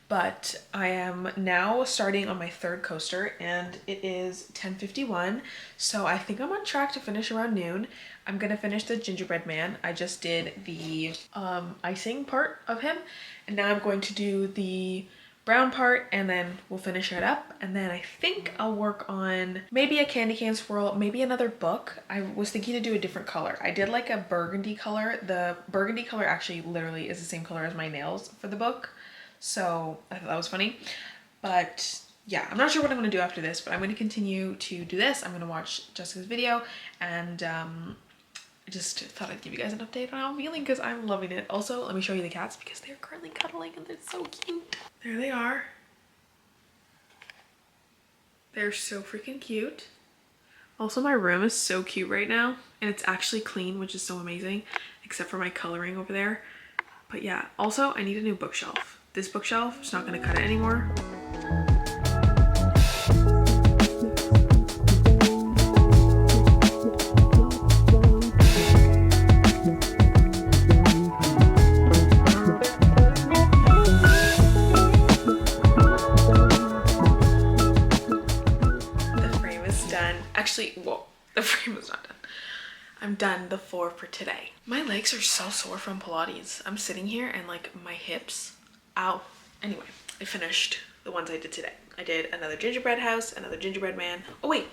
but I am now starting on my 3rd coaster and it is 10:51. So I think I'm on track to finish around noon. I'm gonna finish the gingerbread man. I just did the icing part of him, and now I'm going to do the brown part, and then we'll finish it up. And then I think I'll work on maybe a candy cane swirl, maybe another book. I was thinking to do a different color. I did like a burgundy color. The burgundy color actually literally is the same color as my nails for the book, so I thought that was funny. But yeah, I'm not sure what I'm going to do after this, but I'm going to continue to do this. I'm going to watch Jessica's video, and I just thought I'd give you guys an update on how I'm feeling because I'm loving it. Also, let me show you the cats because they're currently cuddling and they're so cute. There they are. They're so freaking cute. Also, my room is so cute right now, and it's actually clean, which is so amazing, except for my coloring over there. But yeah, also I need a new bookshelf. This bookshelf is not going to cut it anymore. Actually, well, the frame is not done. I'm done the 4 for today. My legs are so sore from Pilates. I'm sitting here and like my hips, ow. Anyway, I finished the ones I did today. I did another gingerbread house, another gingerbread man. Oh wait,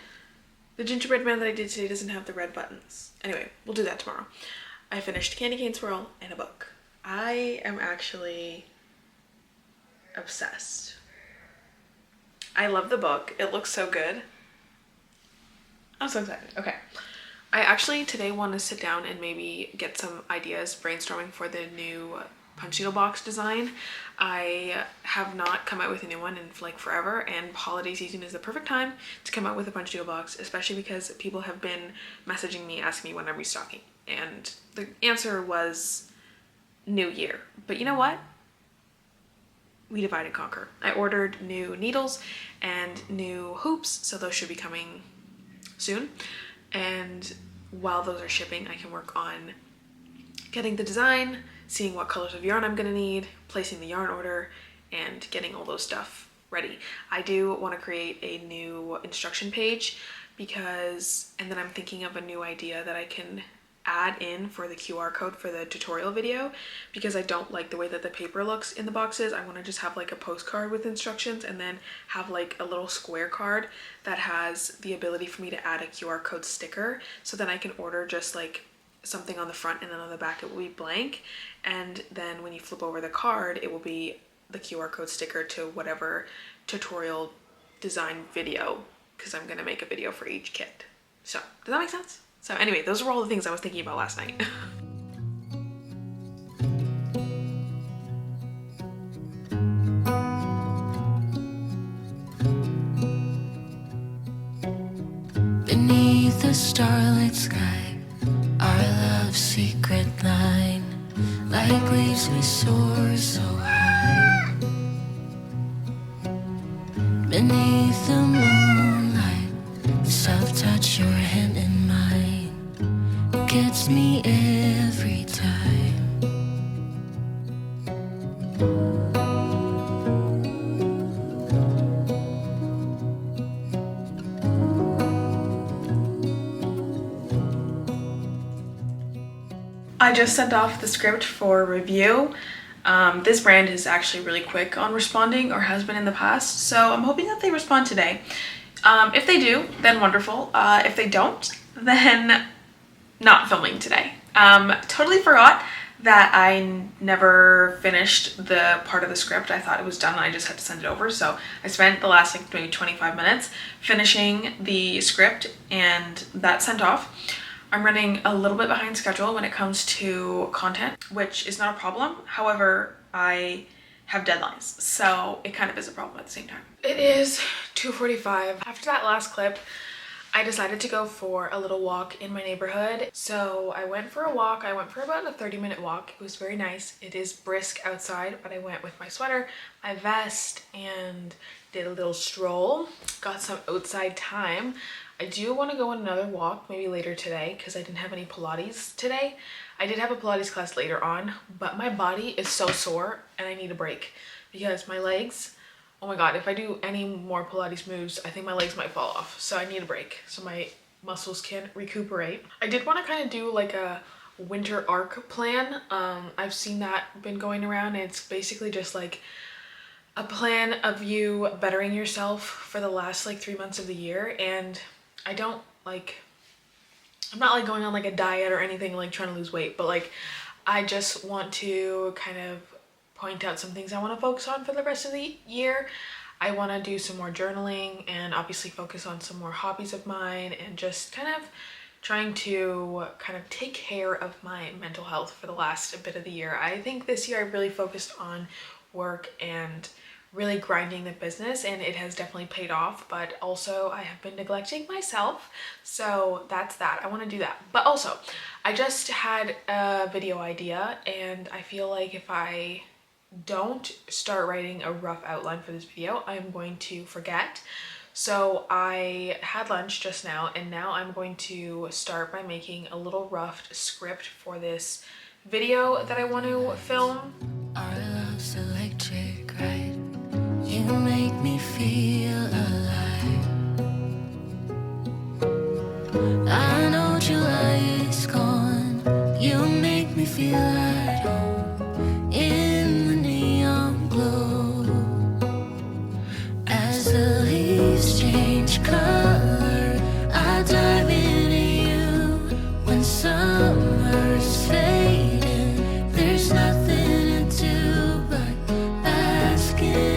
the gingerbread man that I did today doesn't have the red buttons. Anyway, we'll do that tomorrow. I finished candy cane swirl and a book. I am actually obsessed. I love the book. It looks so good. I'm so excited. Okay. I actually today want to sit down and maybe get some ideas brainstorming for the new punch needle box design. I have not come out with a new one in like forever, and holiday season is the perfect time to come out with a punch needle box, especially because people have been messaging me asking me when I'm restocking, and the answer was New Year. But you know what? We divide and conquer. I ordered new needles and new hoops, so those should be coming soon. And while those are shipping, I can work on getting the design, seeing what colors of yarn I'm gonna need, placing the yarn order, and getting all those stuff ready. I do want to create a new instruction page and then I'm thinking of a new idea that I can add in for the QR code for the tutorial video, because I don't like the way that the paper looks in the boxes. I want to just have like a postcard with instructions and then have like a little square card that has the ability for me to add a QR code sticker, so then I can order just like something on the front and then on the back it will be blank, and then when you flip over the card it will be the QR code sticker to whatever tutorial design video, because I'm gonna make a video for each kit. So does that make sense? So anyway, those were all the things I was thinking about last night. Beneath the starlit sky, our love's secret line, like leaves we soar so high. Beneath the moonlight, self-touch your hand in mine, gets me every time. I just sent off the script for review. This brand is actually really quick on responding, or has been in the past, so I'm hoping that they respond today. If they do, then wonderful. If they don't, then not filming today. Totally forgot that I never finished the part of the script. I thought it was done and I just had to send it over, so I spent the last like maybe 25 minutes finishing the script and that sent off. I'm running a little bit behind schedule when it comes to content, which is not a problem. However, I have deadlines, so it kind of is a problem at the same time. It is 2:45. After that last clip, I decided to go for a little walk in my neighborhood. So I went for a walk. I went for about a 30-minute walk. It was very nice. It is brisk outside, but I went with my sweater, my vest, and did a little stroll. Got some outside time. I do want to go on another walk maybe later today because I didn't have any Pilates today. I did have a Pilates class later on, but my body is so sore and I need a break because my legs, oh my god, if I do any more Pilates moves, I think my legs might fall off. So I need a break so my muscles can recuperate. I did want to kind of do like a winter arc plan. I've seen that been going around. It's basically just like a plan of you bettering yourself for the last like 3 months of the year, and I'm not like going on like a diet or anything like trying to lose weight, but like I just want to kind of point out some things I want to focus on for the rest of the year. I want to do some more journaling and obviously focus on some more hobbies of mine and just kind of trying to kind of take care of my mental health for the last bit of the year. I think this year I really focused on work and really grinding the business, and it has definitely paid off, but also I have been neglecting myself, so that's that. I want to do that. But also I just had a video idea and I feel like if I don't start writing a rough outline for this video, I'm going to forget. So I had lunch just now, and now I'm going to start by making a little rough script for this video that I want to film. Our love's electric, right? You make me feel alive. I know July is gone. You make me feel at home in the neon glow. As the leaves change color, I dive into you. When summer's fading, there's nothing to do but bask in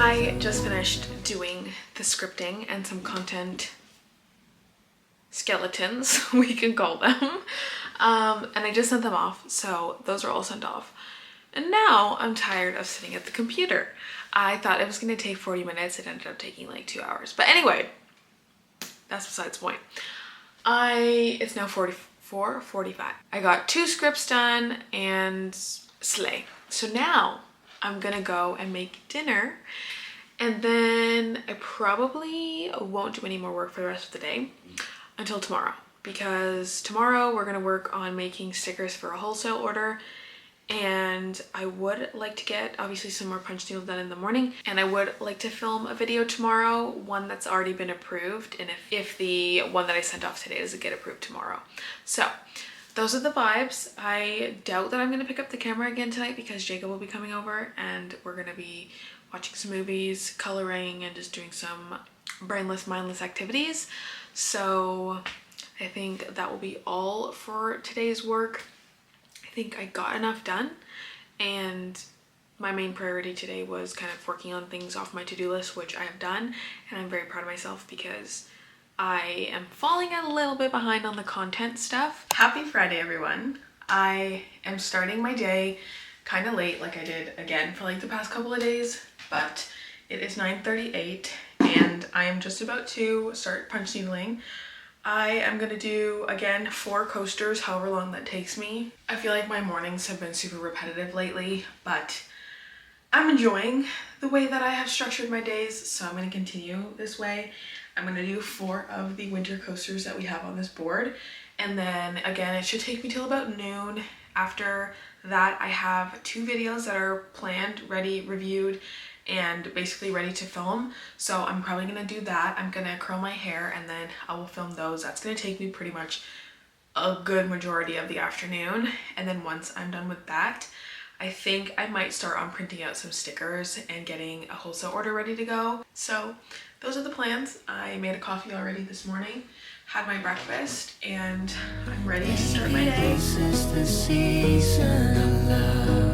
I just finished doing the scripting and some content skeletons, we can call them. And I just sent them off, so those are all sent off. And now I'm tired of sitting at the computer. I thought it was gonna take 40 minutes. It ended up taking like 2 hours. But anyway, that's besides the point. It's now 45. I got 2 scripts done and slay. So now I'm gonna go and make dinner, and then I probably won't do any more work for the rest of the day until tomorrow, because tomorrow we're gonna work on making stickers for a wholesale order, and I would like to get obviously some more punch needles done in the morning, and I would like to film a video tomorrow, one that's already been approved, and if the one that I sent off today doesn't get approved tomorrow. So those are the vibes. I doubt that I'm gonna pick up the camera again tonight because Jacob will be coming over and we're gonna be watching some movies, coloring, and just doing some brainless, mindless activities. So I think that will be all for today's work. I think I got enough done, and my main priority today was kind of working on things off my to-do list, which I have done, and I'm very proud of myself because I am falling a little bit behind on the content stuff. Happy Friday, everyone. I am starting my day kind of late, like I did again for like the past couple of days, but it is 9:38 and I am just about to start punch needling. I am gonna do, again, 4 coasters, however long that takes me. I feel like my mornings have been super repetitive lately, but I'm enjoying the way that I have structured my days, so I'm gonna continue this way. I'm gonna do 4 of the winter coasters that we have on this board, and then again, it should take me till about noon. After that, I have 2 videos that are planned, ready, reviewed, and basically ready to film. So I'm probably gonna do that. I'm gonna curl my hair and then I will film those. That's gonna take me pretty much a good majority of the afternoon. And then once I'm done with that, I think I might start on printing out some stickers and getting a wholesale order ready to go. So those are the plans. I made a coffee already this morning, had my breakfast, and I'm ready to start my day. This is the season of love.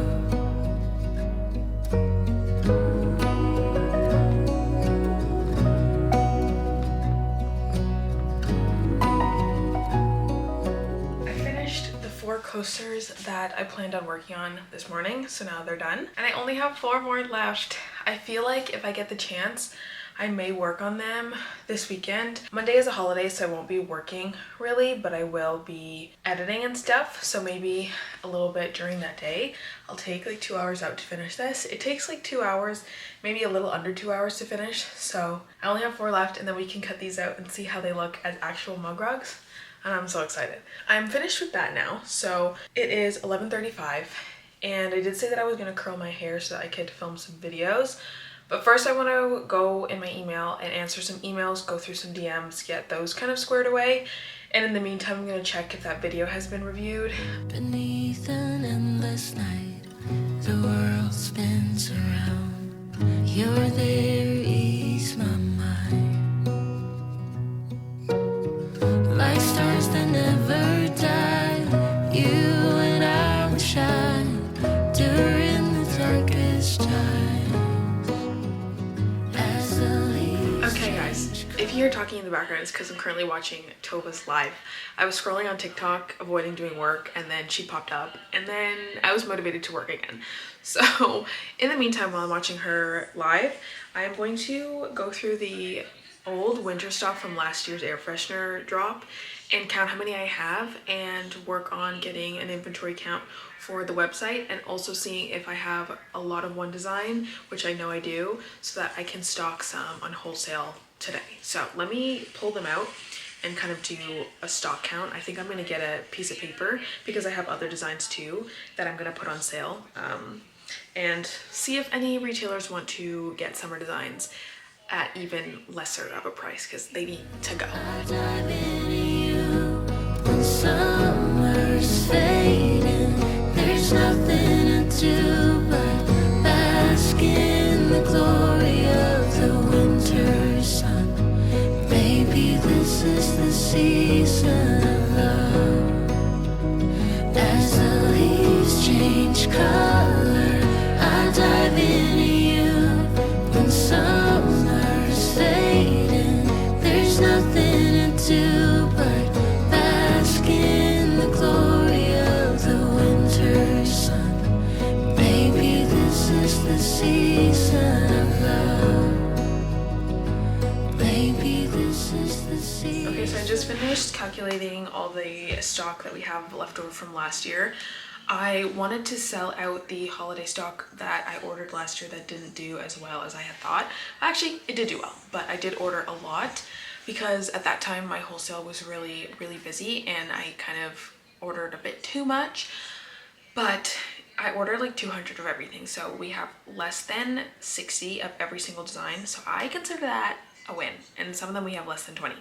Coasters that I planned on working on this morning, so now they're done and I only have 4 more left. I feel like if I get the chance, I may work on them this weekend. Monday is a holiday, so I won't be working really, but I will be editing and stuff, so maybe a little bit during that day. I'll take like 2 hours out to finish this. It takes like 2 hours, maybe a little under 2 hours to finish, so I only have 4 left, and then we can cut these out and see how they look as actual mug rugs. And I'm so excited. I'm finished with that now. So it is 11:35, and I did say that I was gonna curl my hair so that I could film some videos. But first I want to go in my email and answer some emails, go through some DMs, get those kind of squared away. And in the meantime, I'm gonna check if that video has been reviewed. Beneath an endless night, the world spins around. You're there, ease my mind. Like stars that never die, you and I will shine during the darkest times. As the leaves. Okay guys, if you hear talking in the background, it's because I'm currently watching Tova's live. I was scrolling on TikTok, avoiding doing work, and then she popped up, and then I was motivated to work again. So in the meantime, while I'm watching her live, I am going to go through the old winter stock from last year's air freshener drop and count how many I have and work on getting an inventory count for the website, and also seeing if I have a lot of one design, which I know I do, so that I can stock some on wholesale today. So let me pull them out and kind of do a stock count. I think I'm gonna get a piece of paper because I have other designs too that I'm gonna put on sale, and see if any retailers want to get summer designs at even lesser of a price, because they need to go. I dive into you when summer's fading. There's nothing to do but bask in the glory of the winter sun. Maybe this is the season of love. As the leaves change color, I dive into you when just finished calculating all the stock that we have left over from last year. I wanted to sell out the holiday stock that I ordered last year that didn't do as well as I had thought. Actually, it did do well, but I did order a lot because at that time my wholesale was really busy and I kind of ordered a bit too much. But I ordered like 200 of everything, so we have less than 60 of every single design, so I consider that a win. And some of them we have less than 20.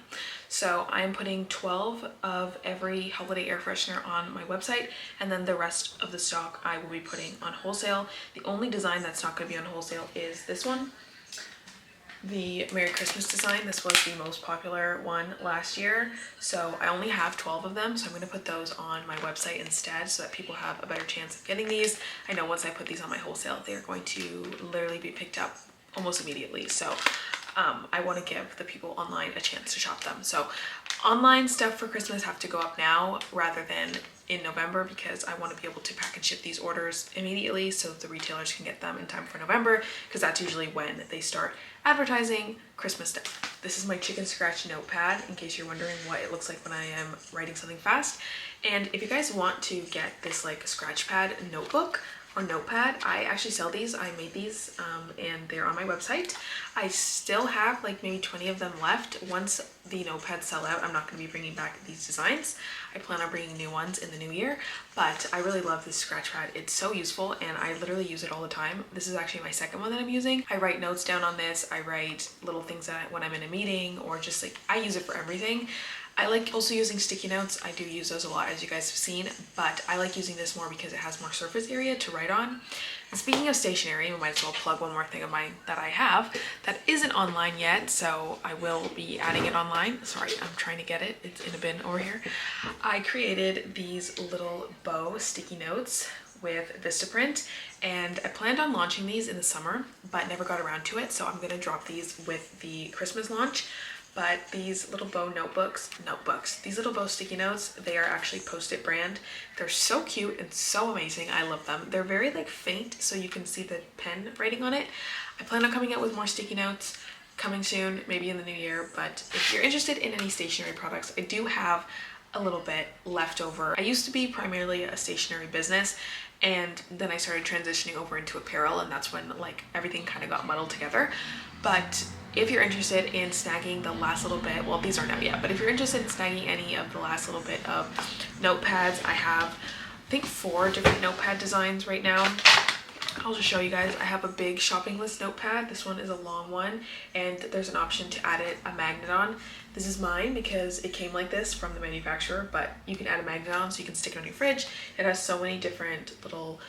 So I'm putting 12 of every holiday air freshener on my website, and then the rest of the stock I will be putting on wholesale. The only design that's not going to be on wholesale is this one, the Merry Christmas design. This was the most popular one last year, so I only have 12 of them, so I'm going to put those on my website instead so that people have a better chance of getting these. I know once I put these on my wholesale, they're going to literally be picked up almost immediately, so I want to give the people online a chance to shop them. So online stuff for Christmas have to go up now rather than in November, because I want to be able to pack and ship these orders immediately so the retailers can get them in time for November, because that's usually when they start advertising Christmas stuff. This is my chicken scratch notepad, in case you're wondering what it looks like when I am writing something fast. And if you guys want to get this like scratch pad notebook or notepad, I actually sell these. I made these and they're on my website. I still have like maybe 20 of them left. Once the notepads sell out, I'm not going to be bringing back these designs. I plan on bringing new ones in the new year, but I really love this scratch pad. It's so useful and I literally use it all the time. This is actually my second one that I'm using. I write notes down on this. I write little things that when I'm in a meeting, or just like I use it for everything. I like also using sticky notes. I do use those a lot, as you guys have seen, but I like using this more because it has more surface area to write on. And speaking of stationery, we might as well plug one more thing of mine that I have that isn't online yet, so I will be adding it online. Sorry, I'm trying to get it. It's in a bin over here. I created these little bow sticky notes with Vistaprint, and I planned on launching these in the summer, but never got around to it, so I'm gonna drop these with the Christmas launch. But these little bow these little bow sticky notes, they are actually Post-it brand. They're so cute and so amazing. I love them. They're very like faint, so you can see the pen writing on it. I plan on coming out with more sticky notes coming soon, maybe in the new year. But if you're interested in any stationery products, I do have a little bit left over. I used to be primarily a stationery business, and then I started transitioning over into apparel, and that's when like everything kind of got muddled together. But if you're interested in snagging the last little bit, well, these aren't out yet, but if you're interested in snagging any of the last little bit of notepads, I have, I think 4 different notepad designs right now. I'll just show you guys. I have a big shopping list notepad. This one is a long one, and there's an option to add a magnet on. This is mine because it came like this from the manufacturer, but you can add a magnet on so you can stick it on your fridge. It has so many different little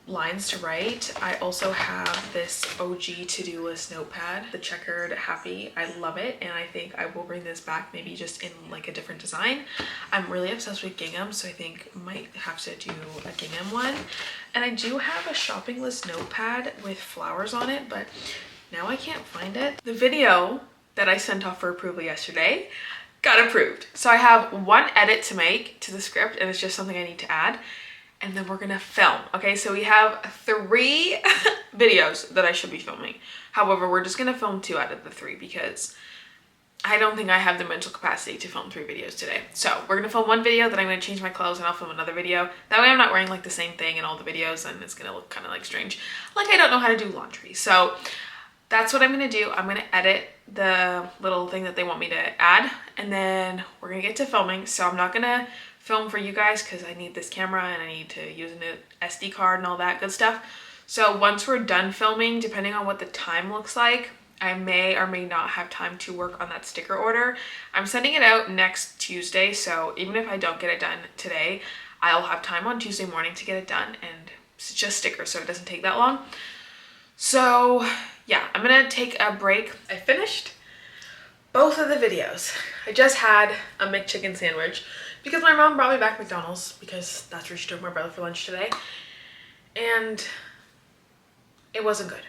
lines to write. I also have this OG to-do list notepad, the checkered happy. I love it, and I think I will bring this back maybe just in like a different design. I'm really obsessed with gingham, so I think I might have to do a gingham one. And I do have a shopping list notepad with flowers on it, but now I can't find it. The video that I sent off for approval yesterday got approved. So I have one edit to make to the script, and it's just something I need to add. And then we're gonna film. Okay, so we have 3 videos that I should be filming. However, we're just gonna film 2 out of the 3 because I don't think I have the mental capacity to film 3 videos today. So we're gonna film 1 video, then I'm gonna change my clothes and I'll film another video. That way I'm not wearing like the same thing in all the videos and it's gonna look kind of like strange. Like I don't know how to do laundry. So that's what I'm gonna do. I'm gonna edit the little thing that they want me to add, and then we're gonna get to filming. So I'm not gonna film for you guys because I need this camera and I need to use an SD card and all that good stuff. So once we're done filming, depending on what the time looks like, I may or may not have time to work on that sticker order. I'm sending it out next Tuesday, so even if I don't get it done today, I'll have time on Tuesday morning to get it done, and it's just stickers, so it doesn't take that long. So yeah, I'm gonna take a break. I finished both of the videos. I just had a McChicken sandwich because my mom brought me back McDonald's because that's where she took my brother for lunch today, and it wasn't good.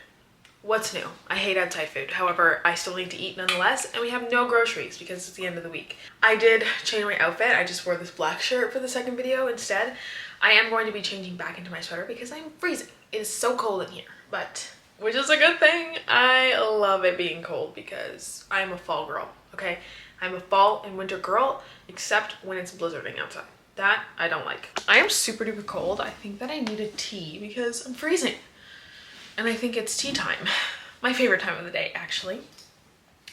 What's new? I hate outside food. However, I still need to eat nonetheless, and we have no groceries because it's the end of the week. I did change my outfit. I just wore this black shirt for the second video instead. I am going to be changing back into my sweater because I'm freezing. It is so cold in here, but which is a good thing. I love it being cold because I'm a fall girl, okay? I'm a fall and winter girl, except when it's blizzarding outside. That I don't like. I am super duper cold. I think that I need a tea because I'm freezing. And I think it's tea time. My favorite time of the day, actually.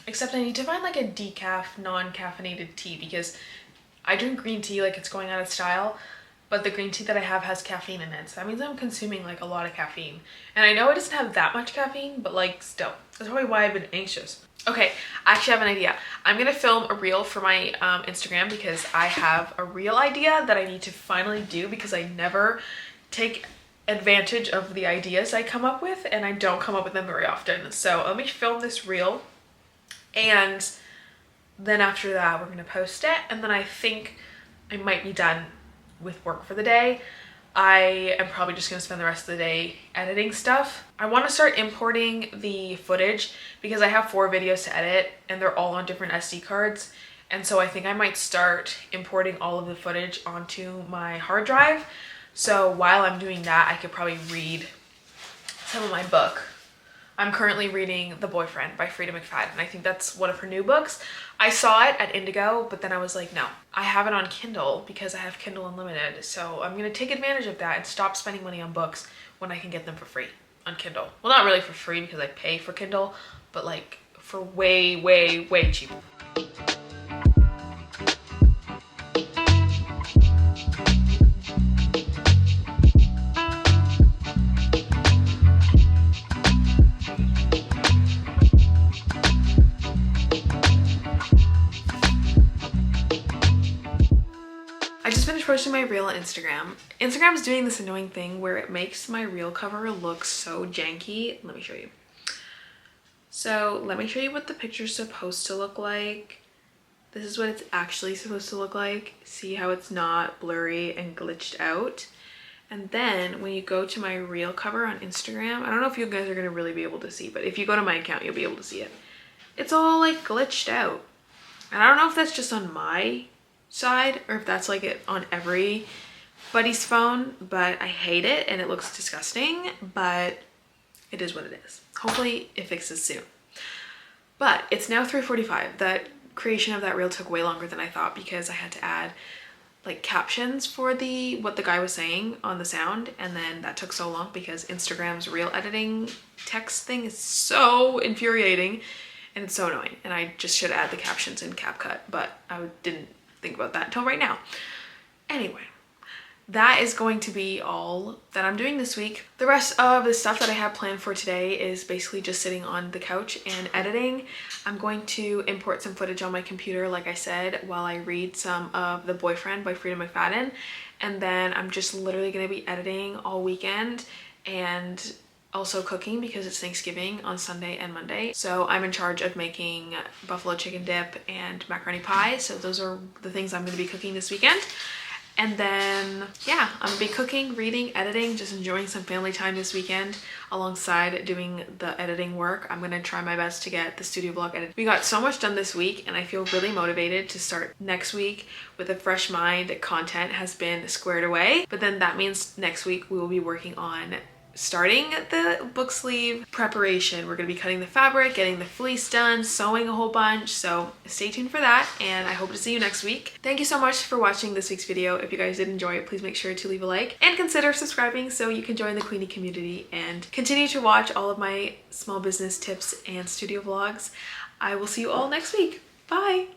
Except I need to find like a decaf, non-caffeinated tea because I drink green tea like it's going out of style, but the green tea that I have has caffeine in it. So that means I'm consuming like a lot of caffeine. And I know it doesn't have that much caffeine, but like still. That's probably why I've been anxious. Okay, I actually have an idea. I'm gonna film a reel for my Instagram because I have a reel idea that I need to finally do because I never take advantage of the ideas I come up with and I don't come up with them very often. So let me film this reel and then after that we're gonna post it, and then I think I might be done with work for the day. I am probably just gonna spend the rest of the day editing stuff. I want to start importing the footage because I have 4 videos to edit and they're all on different SD cards. And so I think I might start importing all of the footage onto my hard drive. So while I'm doing that, I could probably read some of my book. I'm currently reading The Boyfriend by Frida McFadden. I think that's one of her new books. I saw it at Indigo, but then I was like, no, I have it on Kindle because I have Kindle Unlimited. So I'm gonna take advantage of that and stop spending money on books when I can get them for free on Kindle. Well, not really for free because I pay for Kindle, but like for way, way, way cheaper. I just finished posting my reel on Instagram. Instagram's doing this annoying thing where it makes my reel cover look so janky. Let me show you. So let me show you what the picture's supposed to look like. This is what it's actually supposed to look like. See how it's not blurry and glitched out? And then when you go to my reel cover on Instagram, I don't know if you guys are gonna really be able to see, but if you go to my account, you'll be able to see it. It's all like glitched out. And I don't know if that's just on my side or if that's like it on everybody's phone, but I hate it and it looks disgusting, but it is what it is. Hopefully it fixes soon. But it's now 3:45. That creation of that reel took way longer than I thought because I had to add like captions for what the guy was saying on the sound, and then that took so long because Instagram's reel editing text thing is so infuriating and it's so annoying, and I just should add the captions in CapCut, but I didn't think about that until right now. Anyway, that is going to be all that I'm doing this week. The rest of the stuff that I have planned for today is basically just sitting on the couch and editing. I'm going to import some footage on my computer, like I said, while I read some of The Boyfriend by Frida McFadden. And then I'm just literally gonna be editing all weekend and also cooking because it's Thanksgiving on Sunday and Monday. So I'm in charge of making buffalo chicken dip and macaroni pie. So those are the things I'm gonna be cooking this weekend. And then, yeah, I'm gonna be cooking, reading, editing, just enjoying some family time this weekend alongside doing the editing work. I'm gonna try my best to get the studio vlog edited. We got so much done this week and I feel really motivated to start next week with a fresh mind. Content has been squared away, but then that means next week we will be working on starting the book sleeve preparation. We're gonna be cutting the fabric, getting the fleece done, sewing a whole bunch, so stay tuned for that, and I hope to see you next week. Thank you so much for watching this week's video. If you guys did enjoy it, please make sure to leave a like and consider subscribing so you can join the Queenie community and continue to watch all of my small business tips and studio vlogs. I will see you all next week. Bye!